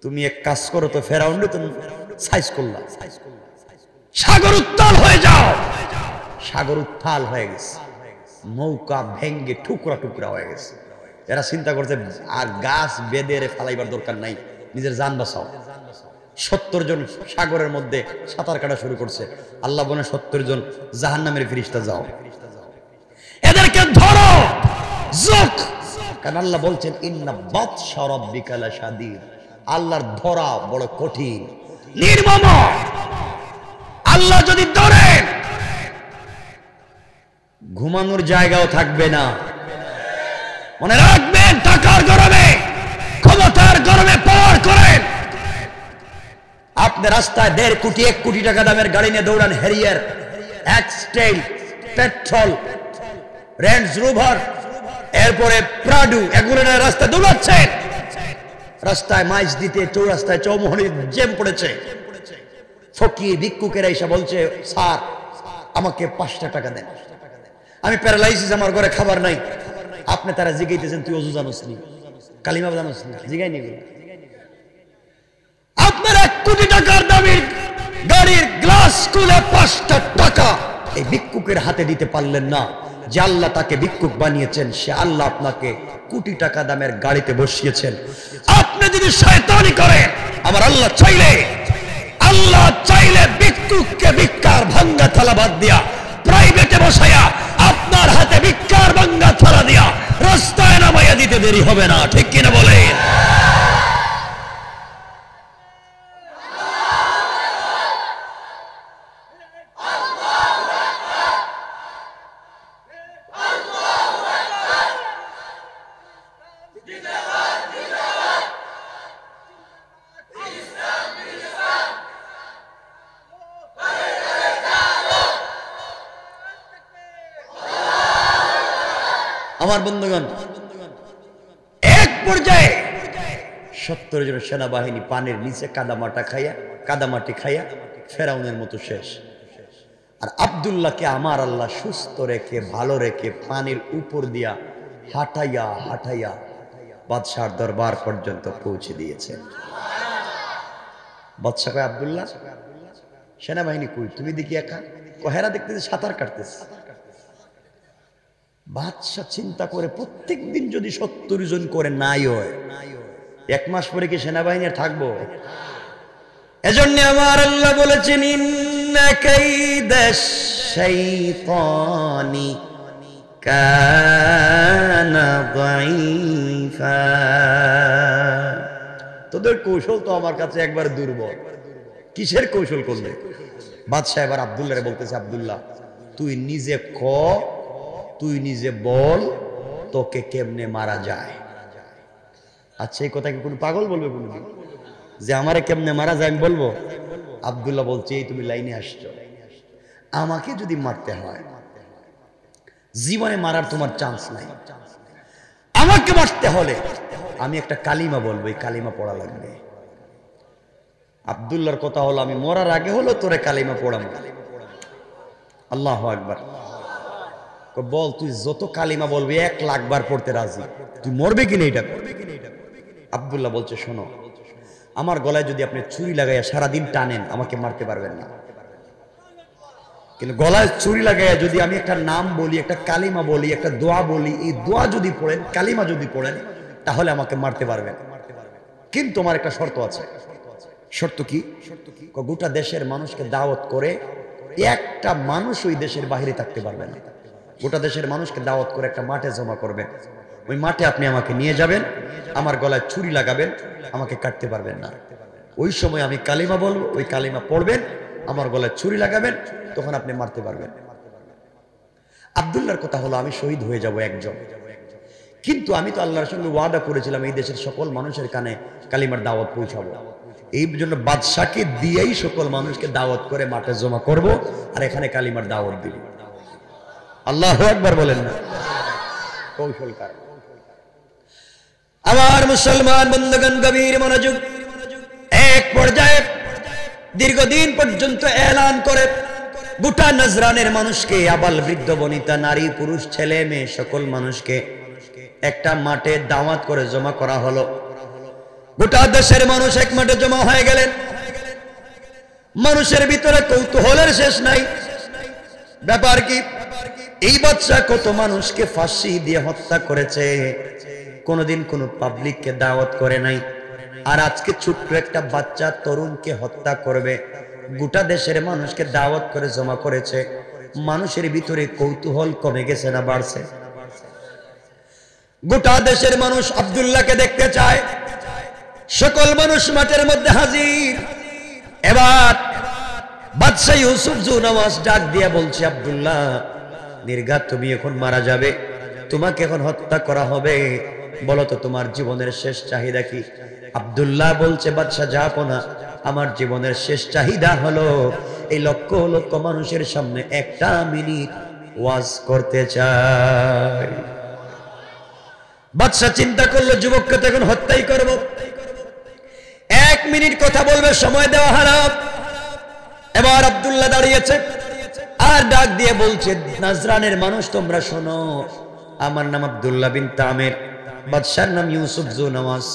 তুমি এক কাজ করো তো, ফেরাউন্ডে তো সাইজ করলা, সাগর উত্তাল হয়ে যাও। সাগর উত্তাল হয়ে গেছে, নৌকা ভেঙ্গে টুকরা টুকরা হয়ে গেছে। এরা চিন্তা করছে আর গাছ বেঁধে ফালাইবার দরকার নাই, নিজের জান বাঁচাও। 70 জন সাগরের মধ্যে সাঁতার কাটা শুরু করছে। আল্লাহ বলে 70 জন জাহান্নামের ফেরেশতা, যাও এদেরকে ধরো, জোক। কারণ আল্লাহ বলছেন, ইন্না বাতশা রাব্বিকা লাশাদীদ, আল্লাহর ধরা বড় কঠিন, নির্মম। আল্লাহ যদি ধরেন, ঘুমানোর জায়গাও থাকবে না। মনে রাখবেন, টাকার গরমে, ক্ষমতার গরমে পাওয়ার করেন। আপনি রাস্তায় 1.5 কোটি 1 কোটি টাকা দামের গাড়ি নিয়ে দৌড়ান, হ্যারিয়ার, এক্সটেল, পেট্রোল, রেঞ্জ রোভার, এরপরে প্রাডু, এগুলো রাস্তায় দৌড়াচ্ছেন। রাস্তায় মাইজ দিতে চৌরাস্তায় চৌমোহনী জ্যাম পড়েছে। ফকির ভিক্ষুকেরা এসে বলছে, স্যার আমাকে 5টা টাকা দেন, আমি প্যারালাইসিস, আমার ঘরে খাবার নাই। আপনি তারা জিগাইতেছেন, তুই ওযু জানোস নি, কালিমা জানোস নি, জিগাই নি। আপনার 1 কোটি টাকার দামের গাড়ির গ্লাস খুলে 5টা টাকা এই ভিক্ষুকের হাতে দিতে পারলেন না। যে আল্লাহ তাকে ভিক্ষুক বানিয়েছেন, সে আল্লাহ আপনাকে কোটি টাকা দামের গাড়িতে বসিয়েছেন। আপনি যদি শয়তানি করেন, আমার আল্লাহ চাইলে ভিক্ষুককে ভিক্ষার ভাঙ্গা থালা বাদ দিয়া প্রাইভেটে বসায়া আপনার হাতে ভিক্ষার ভাঙ্গা থালা দিয়া রাস্তায় নামাইয়া দিতে দেরি হবে না, ঠিক কিনা বলেন? আমার বন্ধুগণ, এক পর্যায়ে 70 জন সেনাবাহিনী পানির নিচে কাদামাটি খাইয়া ফেরাউনের মতো শেষ। আর আব্দুল্লাহকে আমার আল্লাহ সুস্থ রেখে, ভালো রেখে, পানির উপর দিয়া হাঁটাইয়া বাদশার দরবার পর্যন্ত পৌঁছে দিয়েছে। বাদশা কয়, আব্দুল্লাহ সেনাবাহিনী কই? তুমি দেখি একা? কহেরা দেখতেছে সাঁতার কাটতেছে। বাদশা চিন্তা করে, প্রত্যেক দিন যদি 70 জন করে নাই হয়, 1 মাস পরে কি সেনাবাহিনী থাকবো? এজন্য আমার আল্লাহ বলেছেন, ইন্না কাইদাশ শাইতানি কানা দাঈফা। তোদের কৌশল তো আমার কাছে একবার দুর্বল। কিসের কৌশল করলে? বাদশাহ এবার আব্দুল্লাহরে বলতেছে, আব্দুল্লাহ তুই নিজে ক, তুই নিজে বল তোকে কেমনে মারা যায়। আচ্ছা এই কথা কি কোনো পাগল বলবে কোনদিন যে আমারে কেমনে মারা যায় আমি বলবো? আব্দুল্লাহ বলছে, এই তুমি লাইনে আসছো, আমাকে যদি মারতে হয় জীবনে মারার তোমার চান্স নাই, আমাকে মারতে হলে আমি একটা কালিমা বলবো, এই কালিমা পড়া লাগবে। আব্দুল্লাহর কথা হলো, আমি মরার আগে হলো তোরে কালিমা পড়াবো। আল্লাহু আকবার। বল তুই যত কালিমা বলবি 1,00,000 বার পড়তে রাজি, তুই মরবে কিনা এটা। আব্দুল্লাহ বলছে, শোনো, আমার গলায় যদি আপনি ছুরি লাগাইয়া সারাদিন টানেন আমাকে মারতে পারবেন না, কিন্তু গলায় ছুরি লাগাইয়া যদি আমি একটা নাম বলি, একটা কালিমা বলি, একটা দোয়া বলি, এই দোয়া যদি পড়েন, কালিমা যদি পড়েন, তাহলে আমাকে মারতে পারবেন। কিন্তু আমার একটা শর্ত আছে। শর্ত কি? গোটা দেশের মানুষকে দাওয়াত করে একটা মানুষ ওই দেশের বাইরে থাকতে পারবে না। গোটা দেশের মানুষকে দাওয়াত করে একটা মাঠে জমা করবেন, ওই মাঠে আপনি আমাকে নিয়ে যাবেন, আমার গলায় ছুরি লাগাবেন, আমাকে কাটতে পারবেন না। ওই সময় আমি কালিমা বলবো, ওই কালিমা পড়বেন, আমার গলায় ছুরি লাগাবেন, তখন আপনি মারতে পারবেন। আব্দুল্লাহর কথা হলো, আমি শহীদ হয়ে যাব একজন, কিন্তু আমি তো আল্লাহর সঙ্গে ওয়াদা করেছিলাম এই দেশের সকল মানুষের কানে কালিমার দাওয়াত পৌঁছাবো। এই জন্য বাদশাকে দিয়েই সকল মানুষকে দাওয়াত করে মাঠে জমা করব, আর এখানে কালিমার দাওয়াত দিব। আল্লাহু আকবার বলেন না? কৌশলকার। আমার মুসলমান বন্ধুগণ, গভীর মনোযোগ। এক পর্যায়ে দীর্ঘদিন পর্যন্ত এলান করে গোটা নজরানের মানুষকে, আবাল বৃদ্ধ বনিতা, নারী পুরুষ ছেলে মেয়ে সকল মানুষকে একটা মাঠে দাওয়াত করে জমা করা হলো। গোটা দেশের মানুষ এক মাঠে জমা হয়ে গেলেন। মানুষের ভিতরে কৌতূহলের শেষ নাই। ব্যাপার কি? এই বাদশা কত মানুষকে ফাঁসি দিয়ে হত্যা করেছে, কোনদিন কোন পাবলিককে দাওয়াত করে নাই, আর আজকে ছোট্ট একটা বাচ্চা তরুণকে হত্যা করবে। গোটা দেশের মানুষকে দাওয়াত করে জমা করেছে। মানুষের ভিতরে কৌতূহল কমে গেছে না বাড়ছে? গোটা দেশের মানুষ আব্দুল্লাহকে দেখতে চায়। সকল মানুষ মাঠের মধ্যে হাজির। এবার বাদশা ইউসুফ জুনাওয়াজ ডাক দিয়া বলছে, আব্দুল্লাহ নির্ঘাত তুমি এখন মারা যাবে, তোমাকে এখন হত্যা করা হবে, বলো তো তোমার জীবনের শেষ চাহিদা কি? আব্দুল্লাহ বলছে, বাদশা জাহাপনা, আমার জীবনের শেষ চাহিদা হলো এই লক্ষ লক্ষ মানুষের সামনে একটা মিনিট ওয়াজ করতে চাই। বাদশা চিন্তা করলো, যুবককে তো এখন হত্যাই করব, 1 মিনিট কথা বলবে, সময় দেওয়া হারাম। এবার আব্দুল্লাহ দাঁড়িয়েছে আর ডাক দিয়ে বলছে, নাজরানের মানুষ তোমরা শোনো, আমার নাম আব্দুল্লাহ বিন তামির, বাদশার নাম ইউসুফ জুনাওয়াজ।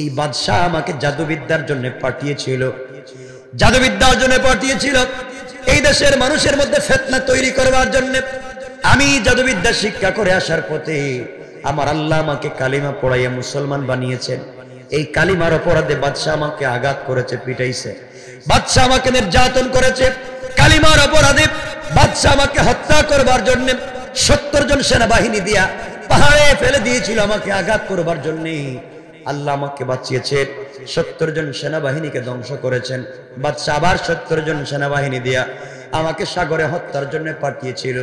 এই বাদশাহ আমাকে জাদুবিদ্যার জন্য পাঠিয়েছিল, জাদুবিদ্যার জন্য পাঠিয়েছিল এই দেশের মানুষের মধ্যে ফিতনা তৈরি করবার জন্য। আমি জাদুবিদ্যা শিক্ষা করে আসার পথে আমার আল্লাহ আমাকে কালিমা পড়াইয়া মুসলমান বানিয়েছেন। এই কালিমার অপরাধে বাদশাহ আমাকে আঘাত করেছে, পিটাইছে, বাদশাহ আমাকে নির্যাতন করেছে। কালিমার অপরাধে বাদশাহ আমাকে হত্যা করবার জন্য 70 জন সেনাবাহিনী দিয়া পাহাড়ে ফেলে দিয়েছিল আমাকে আঘাত করবার জন্য। আল্লাহ আমাকে বাঁচিয়েছে, 70 জন সেনাবাহিনীকে ধ্বংস করেছেন। বাদশাহ আবার 70 জন সেনাবাহিনী দিয়া আমাকে সাগরে হত্যার জন্য পাঠিয়েছিল,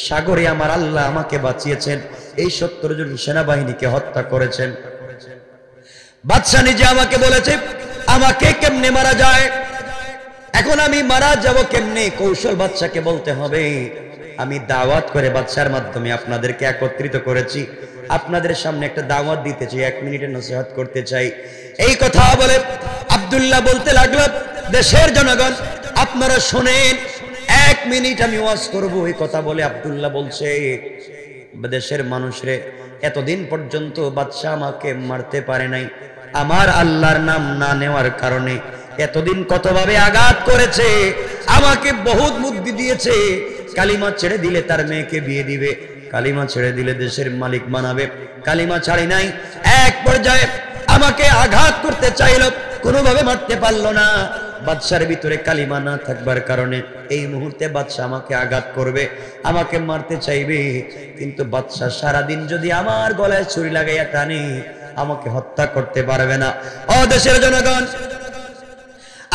সাগরে আমার আল্লাহ আমাকে বাঁচিয়েছেন, এই 70 জন সেনাবাহিনীকে হত্যা করেছেন। বাদশাহ নিজে আমাকে বলেছে আমাকে কেমনে মারা যায়, এখন আমি মারা যাব কেমনে? কৌশল বাদশাকে বলতে হবে। আমি দাওয়াত করে বাদশার মাধ্যমে আপনাদেরকে একত্রিত করেছি, আপনাদের সামনে একটা দাওয়াত দিতে চাই, 1 মিনিটের নসিহত করতে চাই। এই কথা বলে আব্দুল্লাহ বলতে লাগলো, দেশের জনগণ আপনারা শোনেন, 1 মিনিট আমি ওয়াজ করব। এই কথা বলে আব্দুল্লাহ বলছে, দেশের মানুষরে, এতদিন পর্যন্ত বাদশাহ আমাকে মারতে পারে নাই, আমার আল্লাহর নাম না নেওয়ার কারণে এতদিন কতভাবে আঘাত করেছে, আমাকে বহুত বুদ্ধি দিয়েছে। কালিমা ছেড়ে দিলে তার মেয়েকে বিয়ে দিবে, কালিমা ছেড়ে দিলে দেশের মালিক বানাবে, কালিমা ছাড়ি নাই। এক পর্যায়ে আমাকে আঘাত করতে চাইল, কোনোভাবে মারতে পারলো না। বাদশার ভিতরে কালিমা না থাকবার কারণে এই মুহূর্তে বাদশা আমাকে আঘাত করবে, আমাকে মারতে চাইবে, কিন্তু বাদশা সারাদিন যদি আমার গলায় ছুরি লাগাইয়া টানে আমাকে হত্যা করতে পারবে না। ও দেশের জনগণ,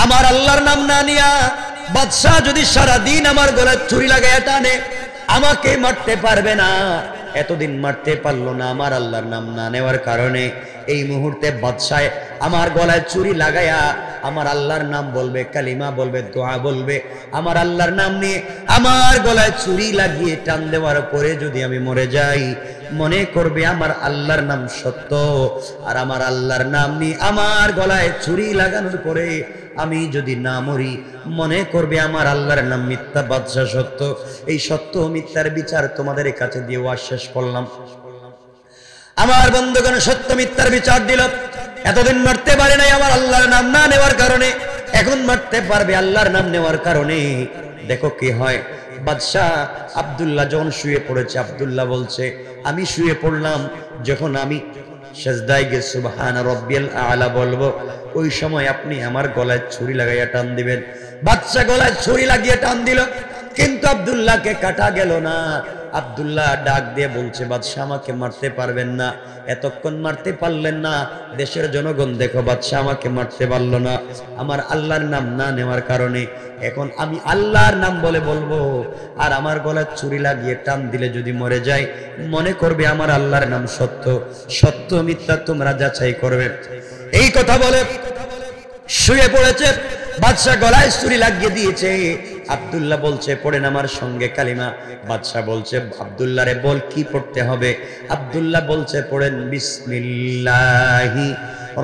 আমার আল্লাহর নাম না নিয়া বাদশা যদি সারাদিন আমার গলায় ছুরি লাগাইয়া টানে আমাকে মারতে পারবে না। এতদিন মারতে পারলো না আমার আল্লাহর নাম না নেওয়ার কারণে। এই মুহূর্তে বাদশায় আমার গলায় ছুরি লাগাইয়া আমার আল্লাহর নাম বলবে, কালিমা বলবে, দোয়া বলবে, আমার আল্লাহর নাম নিয়ে আমার গলায় ছুরি লাগিয়ে টান দেওয়ার পরে যদি আমি মরে যাই, মনে করবে আমার আল্লাহর নাম সত্য। আর আমার আল্লাহর নাম নিয়ে আমার গলায় ছুরি লাগানোর পরে আমি যদি না মরি, মনে করবে আমার আল্লাহর নাম মিথ্যা, বাদশা সত্য। এই সত্য মিথ্যার বিচার তোমাদের কাছে দিয়ে ওয়াজ শেষ করলাম। আমার বন্ধুগণ, সত্য মিথ্যার বিচার দিল। এতদিন মারতে পারে নাই আমার আল্লাহর নাম না নেওয়ার কারণে, এখন মারতে পারবে আল্লাহর নাম নেওয়ার কারণে। দেখো কি হয়। বাদশাহ আব্দুল্লাহ যখন শুয়ে পড়েছে, আব্দুল্লাহ বলছে আমি শুয়ে পড়লাম, যখন আমি সেজদায় গিয়ে সুবহান রাব্বিয়াল আলা বলবো, ওই সময় আপনি আমার গলায় ছুরি লাগাইয়া টান দিবেন। বাদশা গলায় ছুরি লাগিয়ে টান দিল, কিন্তু আব্দুল্লাহকে কাটা গেল না। আব্দুল্লাহ ডাক দিয়ে বলছে, বাদশা আমাকে মারতে পারবেন না, এতক্ষণ মারতে পারলেন না। দেশের জনগণ দেখো, বাদশা আমাকে মারতে পারলো না আমার আল্লাহর নাম না নেওয়ার কারণে। এখন আমি আল্লাহর নাম বলে বলবো, আর আমার গলায় ছুরি লাগিয়ে টান দিলে যদি মরে যায়, মনে করবে আমার আল্লাহর নাম সত্য। সত্য মিথ্যা তোমরা যাচাই করবে। এই কথা বলে শুয়ে পড়েছে। বাদশা গলায় ছুরি লাগিয়ে দিয়েছে। আব্দুল্লাহ বলছে পড়েন আমার সঙ্গে কালিমা। বাদশা বলছে আব্দুল্লাহ রে বল কি পড়তে হবে। আব্দুল্লাহ বলছে পড়েন বিসমিল্লাহি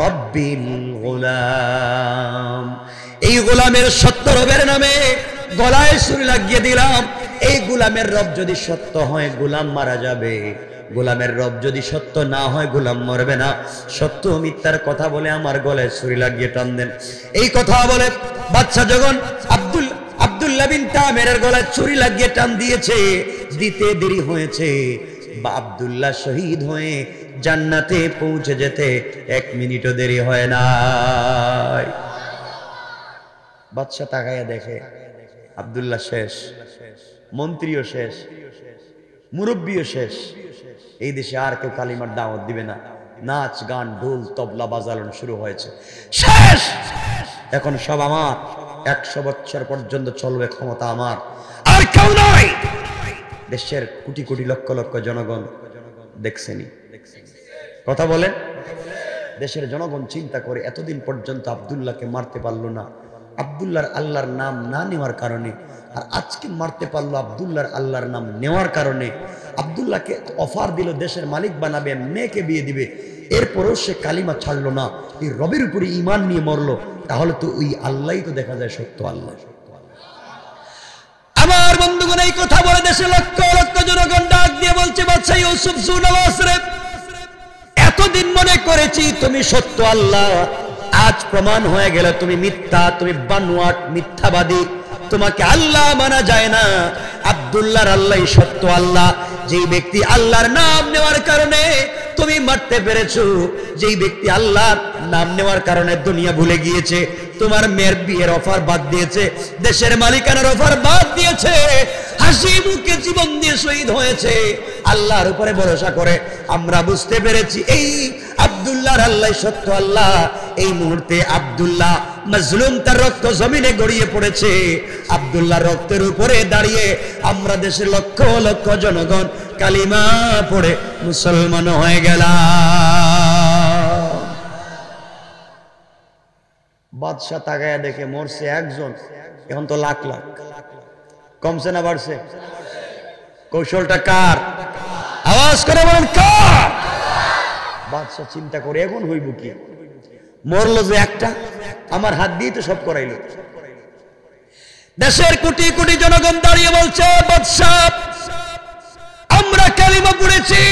রব্বিল গোলাম। এই গোলামের সত্য রবের নামে গলায় ছুরি লাগিয়ে দিলাম। এই গোলামের রব যদি সত্য হয় গোলাম মারা যাবে, গোলামের রব যদি সত্য না হয় গোলাম মরবে না। সত্য মিথ্যার কথা বলে আমার গলায় ছুরি লাগিয়ে টান দেন। এই কথা বলে বাদশা যখন আব্দুল্লাহ বিন তামেরের গলায় ছুরি লাগিয়ে টান দিয়েছে, দিতে দেরি হয়েছে, বা আব্দুল্লাহ শহীদ হয়ে জান্নাতে পৌঁছে যেতে 1 মিনিটও দেরি হয় না। বাদশা তাকাইয়া দেখে আব্দুল্লাহ শেষ, মন্ত্রীও শেষ, মুরব্বীও শেষ। এই দেশে আর কেউ কালিমার দাওয়াত দিবে না। নাচ গান ঢোল তবলা বাজানো শুরু হয়েছে, শেষ। এখন সব আমার, 100 বছর পর্যন্ত চলবে ক্ষমতা আমার, আর কেউ নয়। দেশের কোটি কোটি লক্ষ লক্ষ জনগণ দেখছেনি কথা বলেন। দেশের জনগণ চিন্তা করে এতদিন পর্যন্ত আব্দুল্লাহকে মারতে পারলো না, আব্দুল্লাহর আল্লাহর নাম না নেওয়ার কারণে। আর আজকে মারতে পারলো আব্দুল্লাহর আল্লাহর নাম নেওয়ার কারণে। আব্দুল্লাহকে অফার দিল দেশের মালিক বানাবে, মেয়েকে বিয়ে দিবে, এরপরেও সে কালিমা ছাড়লো না, এই রবের উপরে ঈমান নিয়ে মরলো। তাহলে তো ওই আল্লাহই তো দেখা যায় সত্য আল্লাহ। আমার বন্ধুগণ, এই কথা বলে দেশে লক্ষ লক্ষ জনগণ ডাক দিয়ে বলছে, বাদশা ইউসুফ সুনওয়াজ রে, এতদিন মনে করেছি তুমি সত্য আল্লাহ, আজ প্রমাণ হয়ে গেল তুমি মিথ্যা, তুমি বানোয়াট মিথ্যাবাদী, তোমাকে আল্লাহ মানা যায় না। আব্দুল্লাহর আল্লাহই সত্য আল্লাহ। যেই ব্যক্তি আল্লাহর নাম নেওয়ার কারণে তুমি মারতে পেরেছো, যেই ব্যক্তি আল্লাহর নাম নেওয়ার কারণে দুনিয়া ভুলে গিয়েছে, তোমার মেয়ের বিয়ের অফার বাদ দিয়েছে, দেশের মালিকানার অফার বাদ দিয়েছে, হাসি মুখে জীবন দিয়ে শহীদ হয়েছে, আল্লাহর উপরে ভরসা করে, আমরা বুঝতে পেরেছি এই আব্দুল্লাহর আল্লাহ সত্য আল্লাহ। এই মুহূর্তে আব্দুল্লাহ মাজলুম, তার রক্ত জমিনে গড়িয়ে পড়েছে। আব্দুল্লাহর রক্তের উপরে দাঁড়িয়ে আমরা দেশের লক্ষ লক্ষ জনগণ কালিমা পড়ে মুসলমান হয়ে গেলাম। বাদশা তাকায়া দেখে মরছে একজন, এখন তো লাখ লাখ। কমছে না বাড়ছে? কৌশলটা কার? আওয়াজ করে বলেন কার? বাদশা চিন্তা করে এখন হইব কি, মরলো যে একটা, আমার হাত দিয়ে তো সব করাইলো। দেশের কোটি কোটি জনগণ দাঁড়িয়ে বলছে, বাদশা আমরা কালিমা পড়েছি,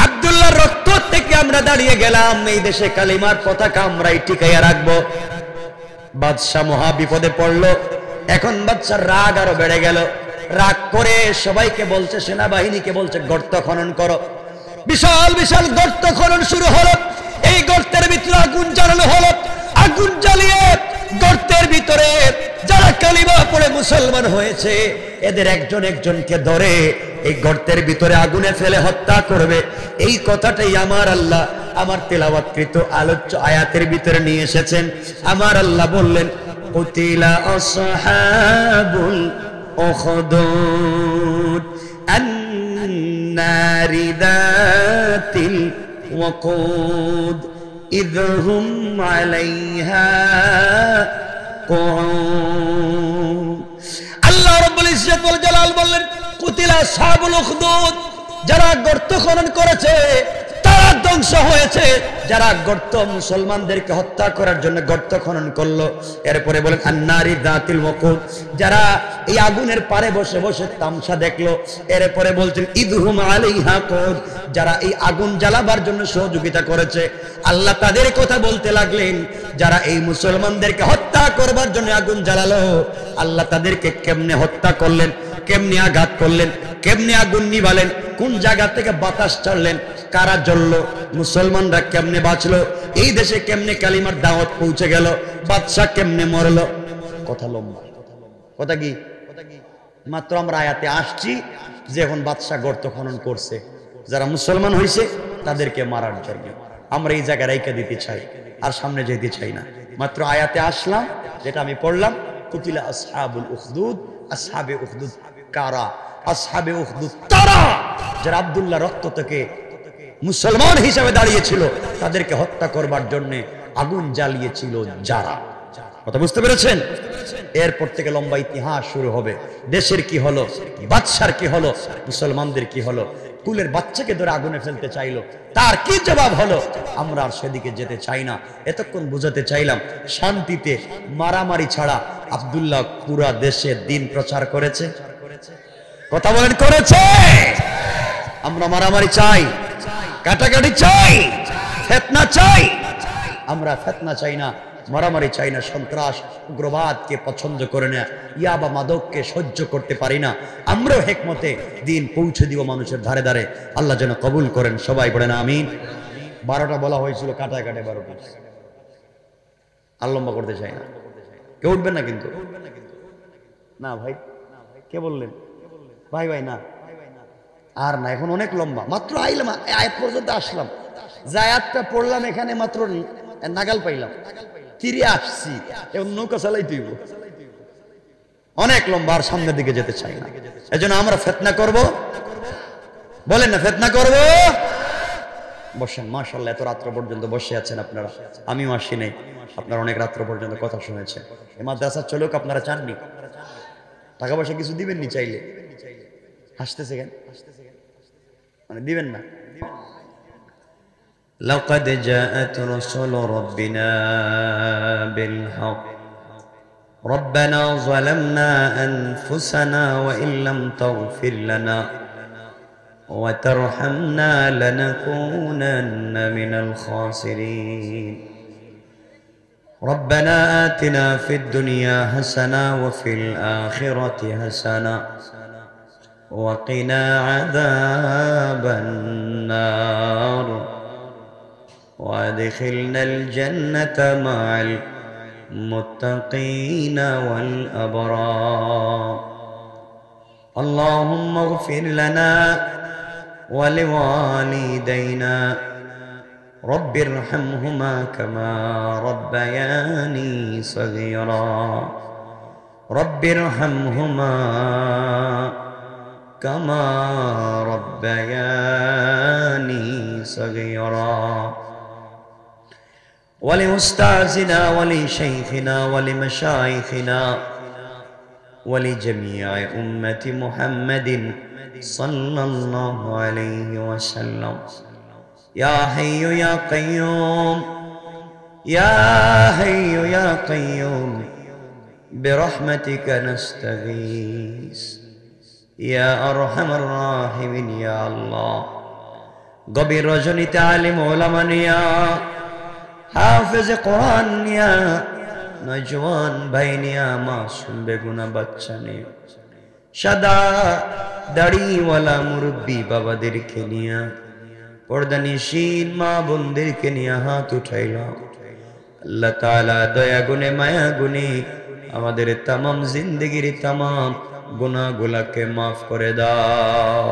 আব্দুল্লাহর রক্ত থেকে আমরা দাঁড়িয়ে গেলাম, এই দেশে কালিমার পতাকা আমরাই টিকাইয়া রাখবো। বাদশা মহা বিপদে পড়লো। এখন বাদশার রাগ আরো বেড়ে গেল। রাগ করে সবাইকে বলছে, সেনাবাহিনীকে বলছে গর্ত খনন করো। বিশাল বিশাল গর্ত খনন শুরু হলো। এই গর্তের ভিতরে আগুন জ্বালানো হলো। আগুন জ্বালিয়ে গর্তের ভিতরে যারা কালিমা পড়ে মুসলমান হয়েছে এদের একজন একজনকে ধরে এই গর্তের ভিতরে আগুনে ফেলে হত্যা করবে। এই কথাটাই আমার আল্লাহ আমার তেলাওয়াতকৃত আলোচ্য আয়াতের ভিতরে নিয়ে এসেছেন। আমার আল্লাহ বললেন কুতিলা আসহাবুল উখদুদ আন-নারি যাতিল ওয়াকুদ ইয হুম আলাইহা কুউদ। আল্লাহ রাব্বুল ইজ্জত ওয়াল জালাল বললেন কুতিলা আসহাবুল উখদুদ, যারা গর্ত খনন করেছে তারা ধ্বংস হয়েছে। যারা গর্ত মুসলমানদেরকে হত্যা করার জন্য গর্ত খনন করলো। এরপরে বলেন আন-নারি যাতিল ওয়াকুদ, যারা এই আগুনের পারে বসে বসে তামসা দেখলো। এরপরে বলছেন ইদহুম আলাইহা কুউদ, যারা এই আগুন জ্বালাবার জন্য সহযোগিতা করেছে। আল্লাহ তাদের কথা বলতে লাগলেন, যারা এই মুসলমানদেরকে হত্যা করবার জন্য আগুন জ্বালালো আল্লাহ তাদেরকে কেমনে হত্যা করলেন, কেমনে আঘাত করলেন, কেমনে আগুন নিভালেন, কোন জায়গা থেকে বাতাস ছাড়লেন, কারা জ্বললো, মুসলমানরা কেমনে বাঁচলো, এই দেশে কেমনে কালিমার দাওয়াত পৌঁছে গেল, বাদশা কেমনে মরলো। কথা লম্বা, কথা কি মাত্র আমরা আয়াতে আসছি যে এখন বাদশা গর্ত খনন করছে, যারা মুসলমান হয়েছে তাদেরকে মারার জন্য। আমরা এই জায়গায় রাইকা দিতে চাই আর সামনে যেতে চাই না। মাত্র আয়াতে আসলাম, যেটা আমি পড়লাম কুতিলা আসহাবুল উখদুদ। আসহাবে উখদুদ কারা? আসহাবে উখদুদ তারা যারা আব্দুল্লাহ রক্ত থেকে মুসলমান হিসেবে দাঁড়িয়েছিল, তাদেরকে হত্যা করবার জন্য আগুন জ্বালিয়েছিল যারা। কথা বুঝতে পেরেছেন? এরপর থেকে লম্বা ইতিহাস শুরু হবে। দেশের কি হলো, বাদশার কি হলো, মুসলমানদের কি হলো। কুলের বাচ্চাকে ধরে আগুনে ফেলতে চাইলো, তার কি জবাব হলো? আমরা আর সেদিকে যেতে চাই না। এতক্ষণ বুঝাতে চাইলাম শান্তিতে মারামারি ছাড়া আব্দুল্লাহ পুরা দেশে দিন প্রচার করেছে। কথা বলেন, করেছে? আমরা মারামারি চাই, কাটাকাটি চাই, ফিতনা চাই? আমরা ফিতনা চাই না, মারামারি চাই না, সন্ত্রাস উগ্রবাদকে পছন্দ করে না, ইয়াবা মাদককে সহ্য করতে পারি না। আমরাও হিকমতে দিন পৌঁছে দিব মানুষের ধারে ধারে। আল্লাহ যেন কবুল করেন। সবাই পড়েন আমিন। 12টা বলা হয়েছিল, কাটায় কাটে 12টা। আর লম্বা করতে চাই না। কেউ উঠবেন না কিন্তু? না ভাই, কে বললেন? ভাই ভাই না, আর না, এখন অনেক লম্বা। মাত্র আইলাম, আয়াত পর্যন্ত আসলাম, যে আয়াতটা পড়লাম এখানে মাত্র নাগাল পাইলাম, তীরে আসছি, এখন নৌকা চালাই দিব। অনেক লম্বা, আর সামনের দিকে যেতে চাই না। এজন্য আমরা ফিতনা করব, বলেন না ফিতনা করব? বসেন। মাশাআল্লাহ, এত রাত্র পর্যন্ত বসে আছেন আপনারা, আমিও আসি নাই। আপনারা অনেক রাত্র পর্যন্ত কথা শুনেছেন। এই মাদ্রাসা চলুক, আপনারা চাননি? টাকা পয়সা কিছু দিবেননি চাইলে? হাসতেছে কেন? মানে দিবেন না? لقد جاءت رسل ربنا بالحق ربنا ظلمنا أنفسنا وإن لم تغفر لنا وترحمنا لنكونن من الخاسرين ربنا آتنا في الدنيا حسنة وفي الآخرة حسنة وقنا عذاب النار وادخلنا الجنة مع المتقين والأبرار اللهم اغفر لنا ولوالدينا رب ارحمهما كما ربياني صغيرا رب ارحمهما كما ربياني صغيرا ولأستاذنا ولشيخنا ولمشايخنا ولجميع أمة محمد صلى الله عليه وسلم يا حي يا قيوم يا حي يا قيوم برحمتك نستغيث يا أرحم الراحمين يا الله গভীর রজনীতে আলিম ওলামা নিয়া হাফেজ কোরআন নিয়া নজওয়ান ভাই নিয়া মাসুম বেগুনা বাচ্চা নিয়া সাদা দাড়িওয়ালা মুরব্বী বাবাদেরকে নিয়া পর্দানিশীন মা বোনদেরকে নিয়ে হাত উঠাইলাম। আল্লাহ তাআলা দয়া গুণে মায়া গুণে আমাদের तमाम জিন্দেগির तमाम গুনাহগুলোকে maaf করে দাও।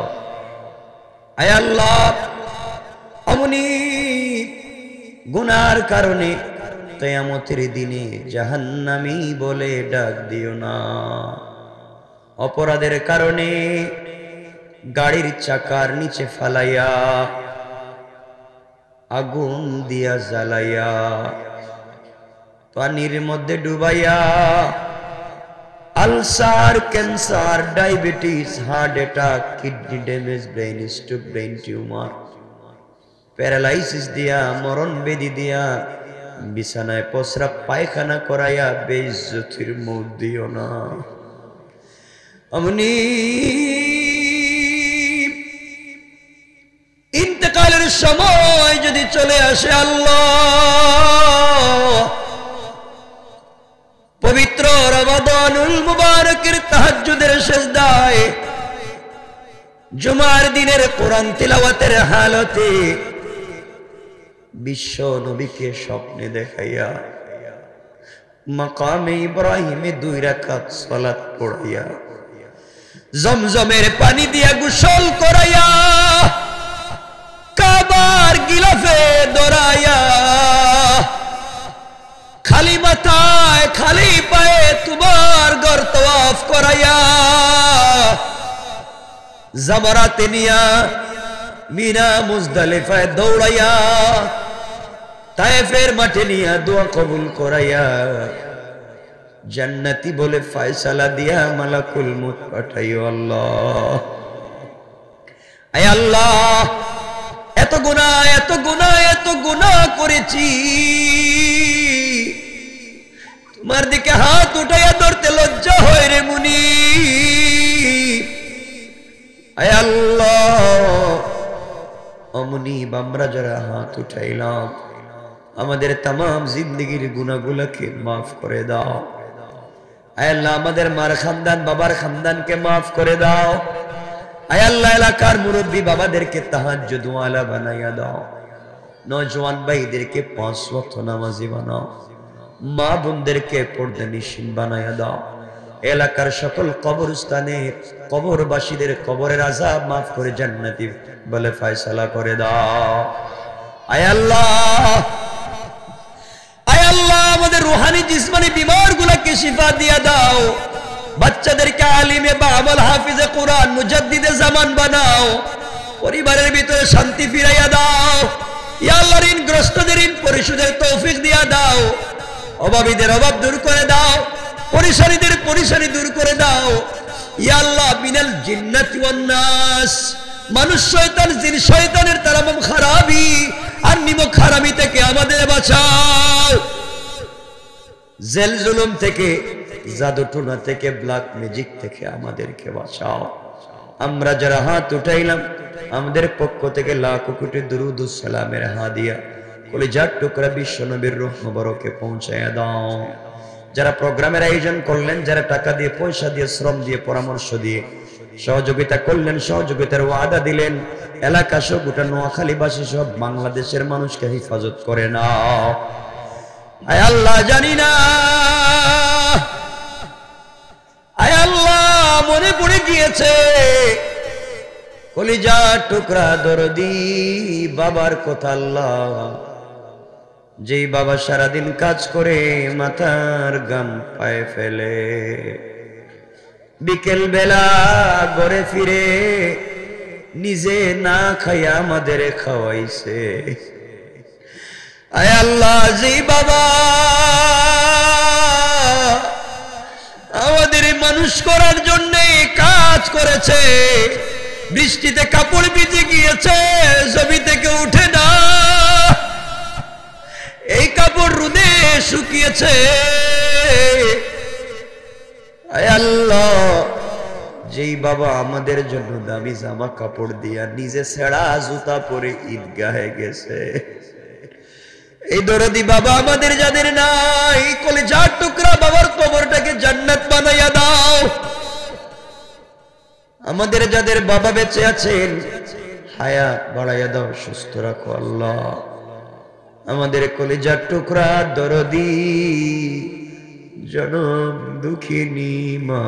আয় আল্লাহ, অমনি গুনার কারণে কিয়ামতের দিনে জাহান্নামী বলে ডাক দিও না। অপরাধের কারণে গাড়ির চাকার নিচে ফালাইয়া আগুন দিয়া জ্বালাইয়া পানির মধ্যে ডুবাইয়া ulcer, cancer, diabetes, heart attack, kidney damage, brain stroke, brain tumour, paralysis দিয়া, মরণ ব্যাধি দিয়া বিছানায় প্রস্রাব পায়খানা করাইয়া বেইজ্জতির মৌত দিও না। অমনি ইন্তেকালের সময় যদি চলে আসে আল্লাহ, পবিত্র রমাদানুল মুবারকের তাহাজ্জুদের সিজদায় জুমার দিনের কোরআন তিলাওয়াতের হালতে বিশ্ব নবীকে স্বপ্নে দেখাইয়া মাকামে ইব্রাহিমে 2 রাকাত সালাত পড়াইয়া জমজমের পানি দিয়া গোসল করাইয়া কাবার গিলাফে দরাইয়া খালি মাথায় খালি পায়ে তোমার ঘর তওয়াফ করাইয়া জামারাতে নিয়া মিনা মুজদালিফায় দৌড়াইয়া তায়েফের মাঠে নিয়া দোয়া কবুল করাইয়া জান্নাতি বলে ফয়সালা দিয়া মালাকুল মউত পাঠাইও আল্লাহ। আয় আল্লাহ, এত গুনাহ এত গুনাহ এত গুনাহ করেছি, তোমার দিকে হাত উঠাইয়া ধরতে লজ্জা হয় রে মুনি। আয় আল্লাহ, অমনি আমরা যারা হাত উঠাইলাম আমাদের तमाम জিন্দেগির গুনাহগুলোকে maaf করে দাও। আয় আল্লাহ, আমাদের মার খানদান বাবার খানদানকে maaf করে দাও। আয় আল্লাহ, এলাকার মুরব্বী বাবাদেরকে তাহাজ্জুদ ওয়ালা বানাইয়া দাও। নওজওয়ান ভাইদেরকে 5 ওয়াক্ত নামাজি বানাও। মা বোনদেরকে পর্দানিশীন বানাইয়া দাও। এলাকার সকল কবরস্থানে কবরবাসীদের কবরের আযাব maaf করে জান্নাতি বলে ফয়সালা করে দাও। আয় আল্লাহ, আয় আল্লাহ, আমাদের রূহানি জিসমানি বিমারগুলোকে শিফা দিয়া দাও। বাচ্চাদেরকে আলিমে বা আমল হাফিজে কোরআন মুজাদ্দিদে জামান বানাও। পরিবারের ভিতরে শান্তি ফিরাইয়া দাও। ইয়া আল্লাহ, ঋণগ্রস্তদের ঋণ পরিশোধের তৌফিক দিয়া দাও। অভাবীদের অভাব দূর করে দাও। পরিশানীদের পরিশানী দূর করে দাও। ইয়া আল্লাহ, মিনাল জিন্নাতি ওয়ান নাস, মানুষ শয়তান জিন শয়তানের তামাম খারাপি আর নিমক হারামি থেকে আমাদের বাঁচাও। জেল জুলুম থেকে, জাদু টুনা থেকে, ব্ল্যাক ম্যাজিক থেকে আমাদেরকে বাঁচাও। আমরা যারা হাত উঠাইলাম আমাদের পক্ষ থেকে লাখ কোটি দুরুদ ও সালামের হাদিয়া কলিজার টুকরা বিশ্ব নবীর রূহ মুবারকে পৌঁছায়া দাও। যারা প্রোগ্রামের আয়োজন করলেন, যারা টাকা দিয়ে, পয়সা দিয়ে, শ্রম দিয়ে, পরামর্শ দিয়ে সহযোগিতা করলেন, সহযোগিতার ওয়াদা দিলেন, এলাকা সহ গোটা নোয়াখালীবাসী সব বাংলাদেশের মানুষকে হেফাজত করে নাও। আয় আল্লাহ, জানি না, আয় আল্লাহ, মনে পড়ে গিয়েছে কলিজার টুকরা দরদি বাবার কথা। আল্লাহ, যেই বাবা সারাদিন কাজ করে মাথার গাম পায়ে ফেলে, বিকেল বেলা ঘরে ফিরে নিজে না খাইয়া আমাদের খাওয়াইছে। আয় আল্লাহ, যেই বাবা আমাদের মানুষ করার জন্য কাজ করেছে, বৃষ্টিতে কাপড় ভিজে গিয়েছে, জমি থেকে উঠে না, এই কাপড় রোদে শুকিয়েছে। আয় আল্লাহ, যেই বাবা আমাদের জন্য দামি জামা কাপড় দিয়া নিজে ছেঁড়া জুতা পরে ঈদগাহে গেছে, এই দরদি বাবা আমাদের যাদের নাই, কলিজার টুকরা বাবার কবরটাকে জান্নাত বানাইয়া দাও। আমাদের যাদের বাবা বেঁচে আছেন হায়াত বাড়াইয়া দাও, সুস্থ রাখো আল্লাহ। আমাদের কলিজার টুকরা দরদি জনম দুঃখিনী মা,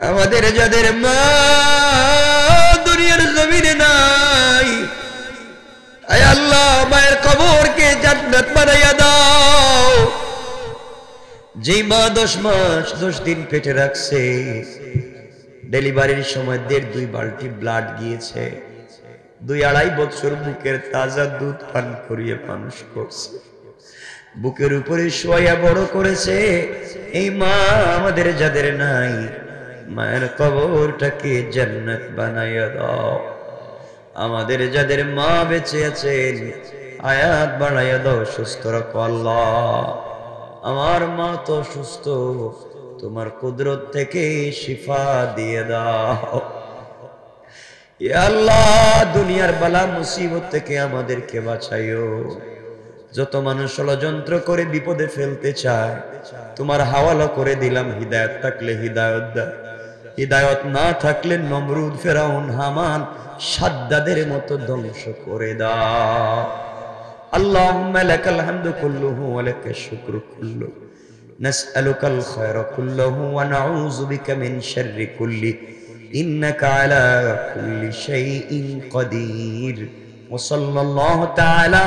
আমাদের যাদের মা দুনিয়ার জমিনে নাই, আয় আল্লাহ মায়ের কবরকে জান্নাত বানাইয়া দাও। যেই মা 10 মাস 10 দিন পেটে রাখছে, ডেলিভারির সময় 1.5-2 বালতি ব্লাড গিয়েছে, 2-2.5 বছর বুকের তাজা দুধ পান করিয়ে মানুষ করছে, বুকের উপরে শোয়া বড় করেছে। এই মা আমাদের যাদের নাই, মায়ের কবরটাকে জান্নাত বানাইয়া দাও। আমাদের যাদের মা বেঁচে আছেন, আয়াত বাড়াইয়া দাও, সুস্থ রাখো আল্লাহ। আমার মা তো সুস্থ, তোমার কুদরত থেকে শিফা দিয়ে দাও। ইয়া আল্লাহ, দুনিয়ার বালা মুসিবত থেকে আমাদেরকে বাঁচাইও। যত মানুষ ষড়যন্ত্র করে বিপদে ফেলতে চায়, তোমার হাওয়ালা করে দিলাম। হিদায়াত থাকলে হিদায়াত দাও, হিদায়াত না থাকলে নমরুদ, ফেরাউন, হামান, সাদ্দাদের মতো ধ্বংস করে দাও। আল্লাহুম্মা লাকাল হামদু কুল্লুহু ওয়া লাকাশ শুকরু কুল্লুহু, নাসআলুকাল খায়রা কুল্লাহু ওয়া নাউযু বিকা মিন শাররি কুল্লি, ইন্নাকা আলা কুল্লি শাইইন কাদির। ওয়া সাল্লাল্লাহু তাআলা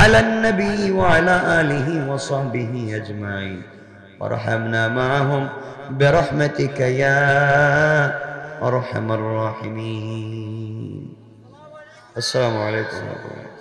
আলান নবী ওয়া আলা আলিহি ওয়া সাহবিহি আজমাইন, ওয়ারহামনা মাআহুম বিরহমাতিকা ইয়া আরহামার রাহিমিন। আসসালামু আলাইকুম ওয়া রাহমাতুল্লাহ।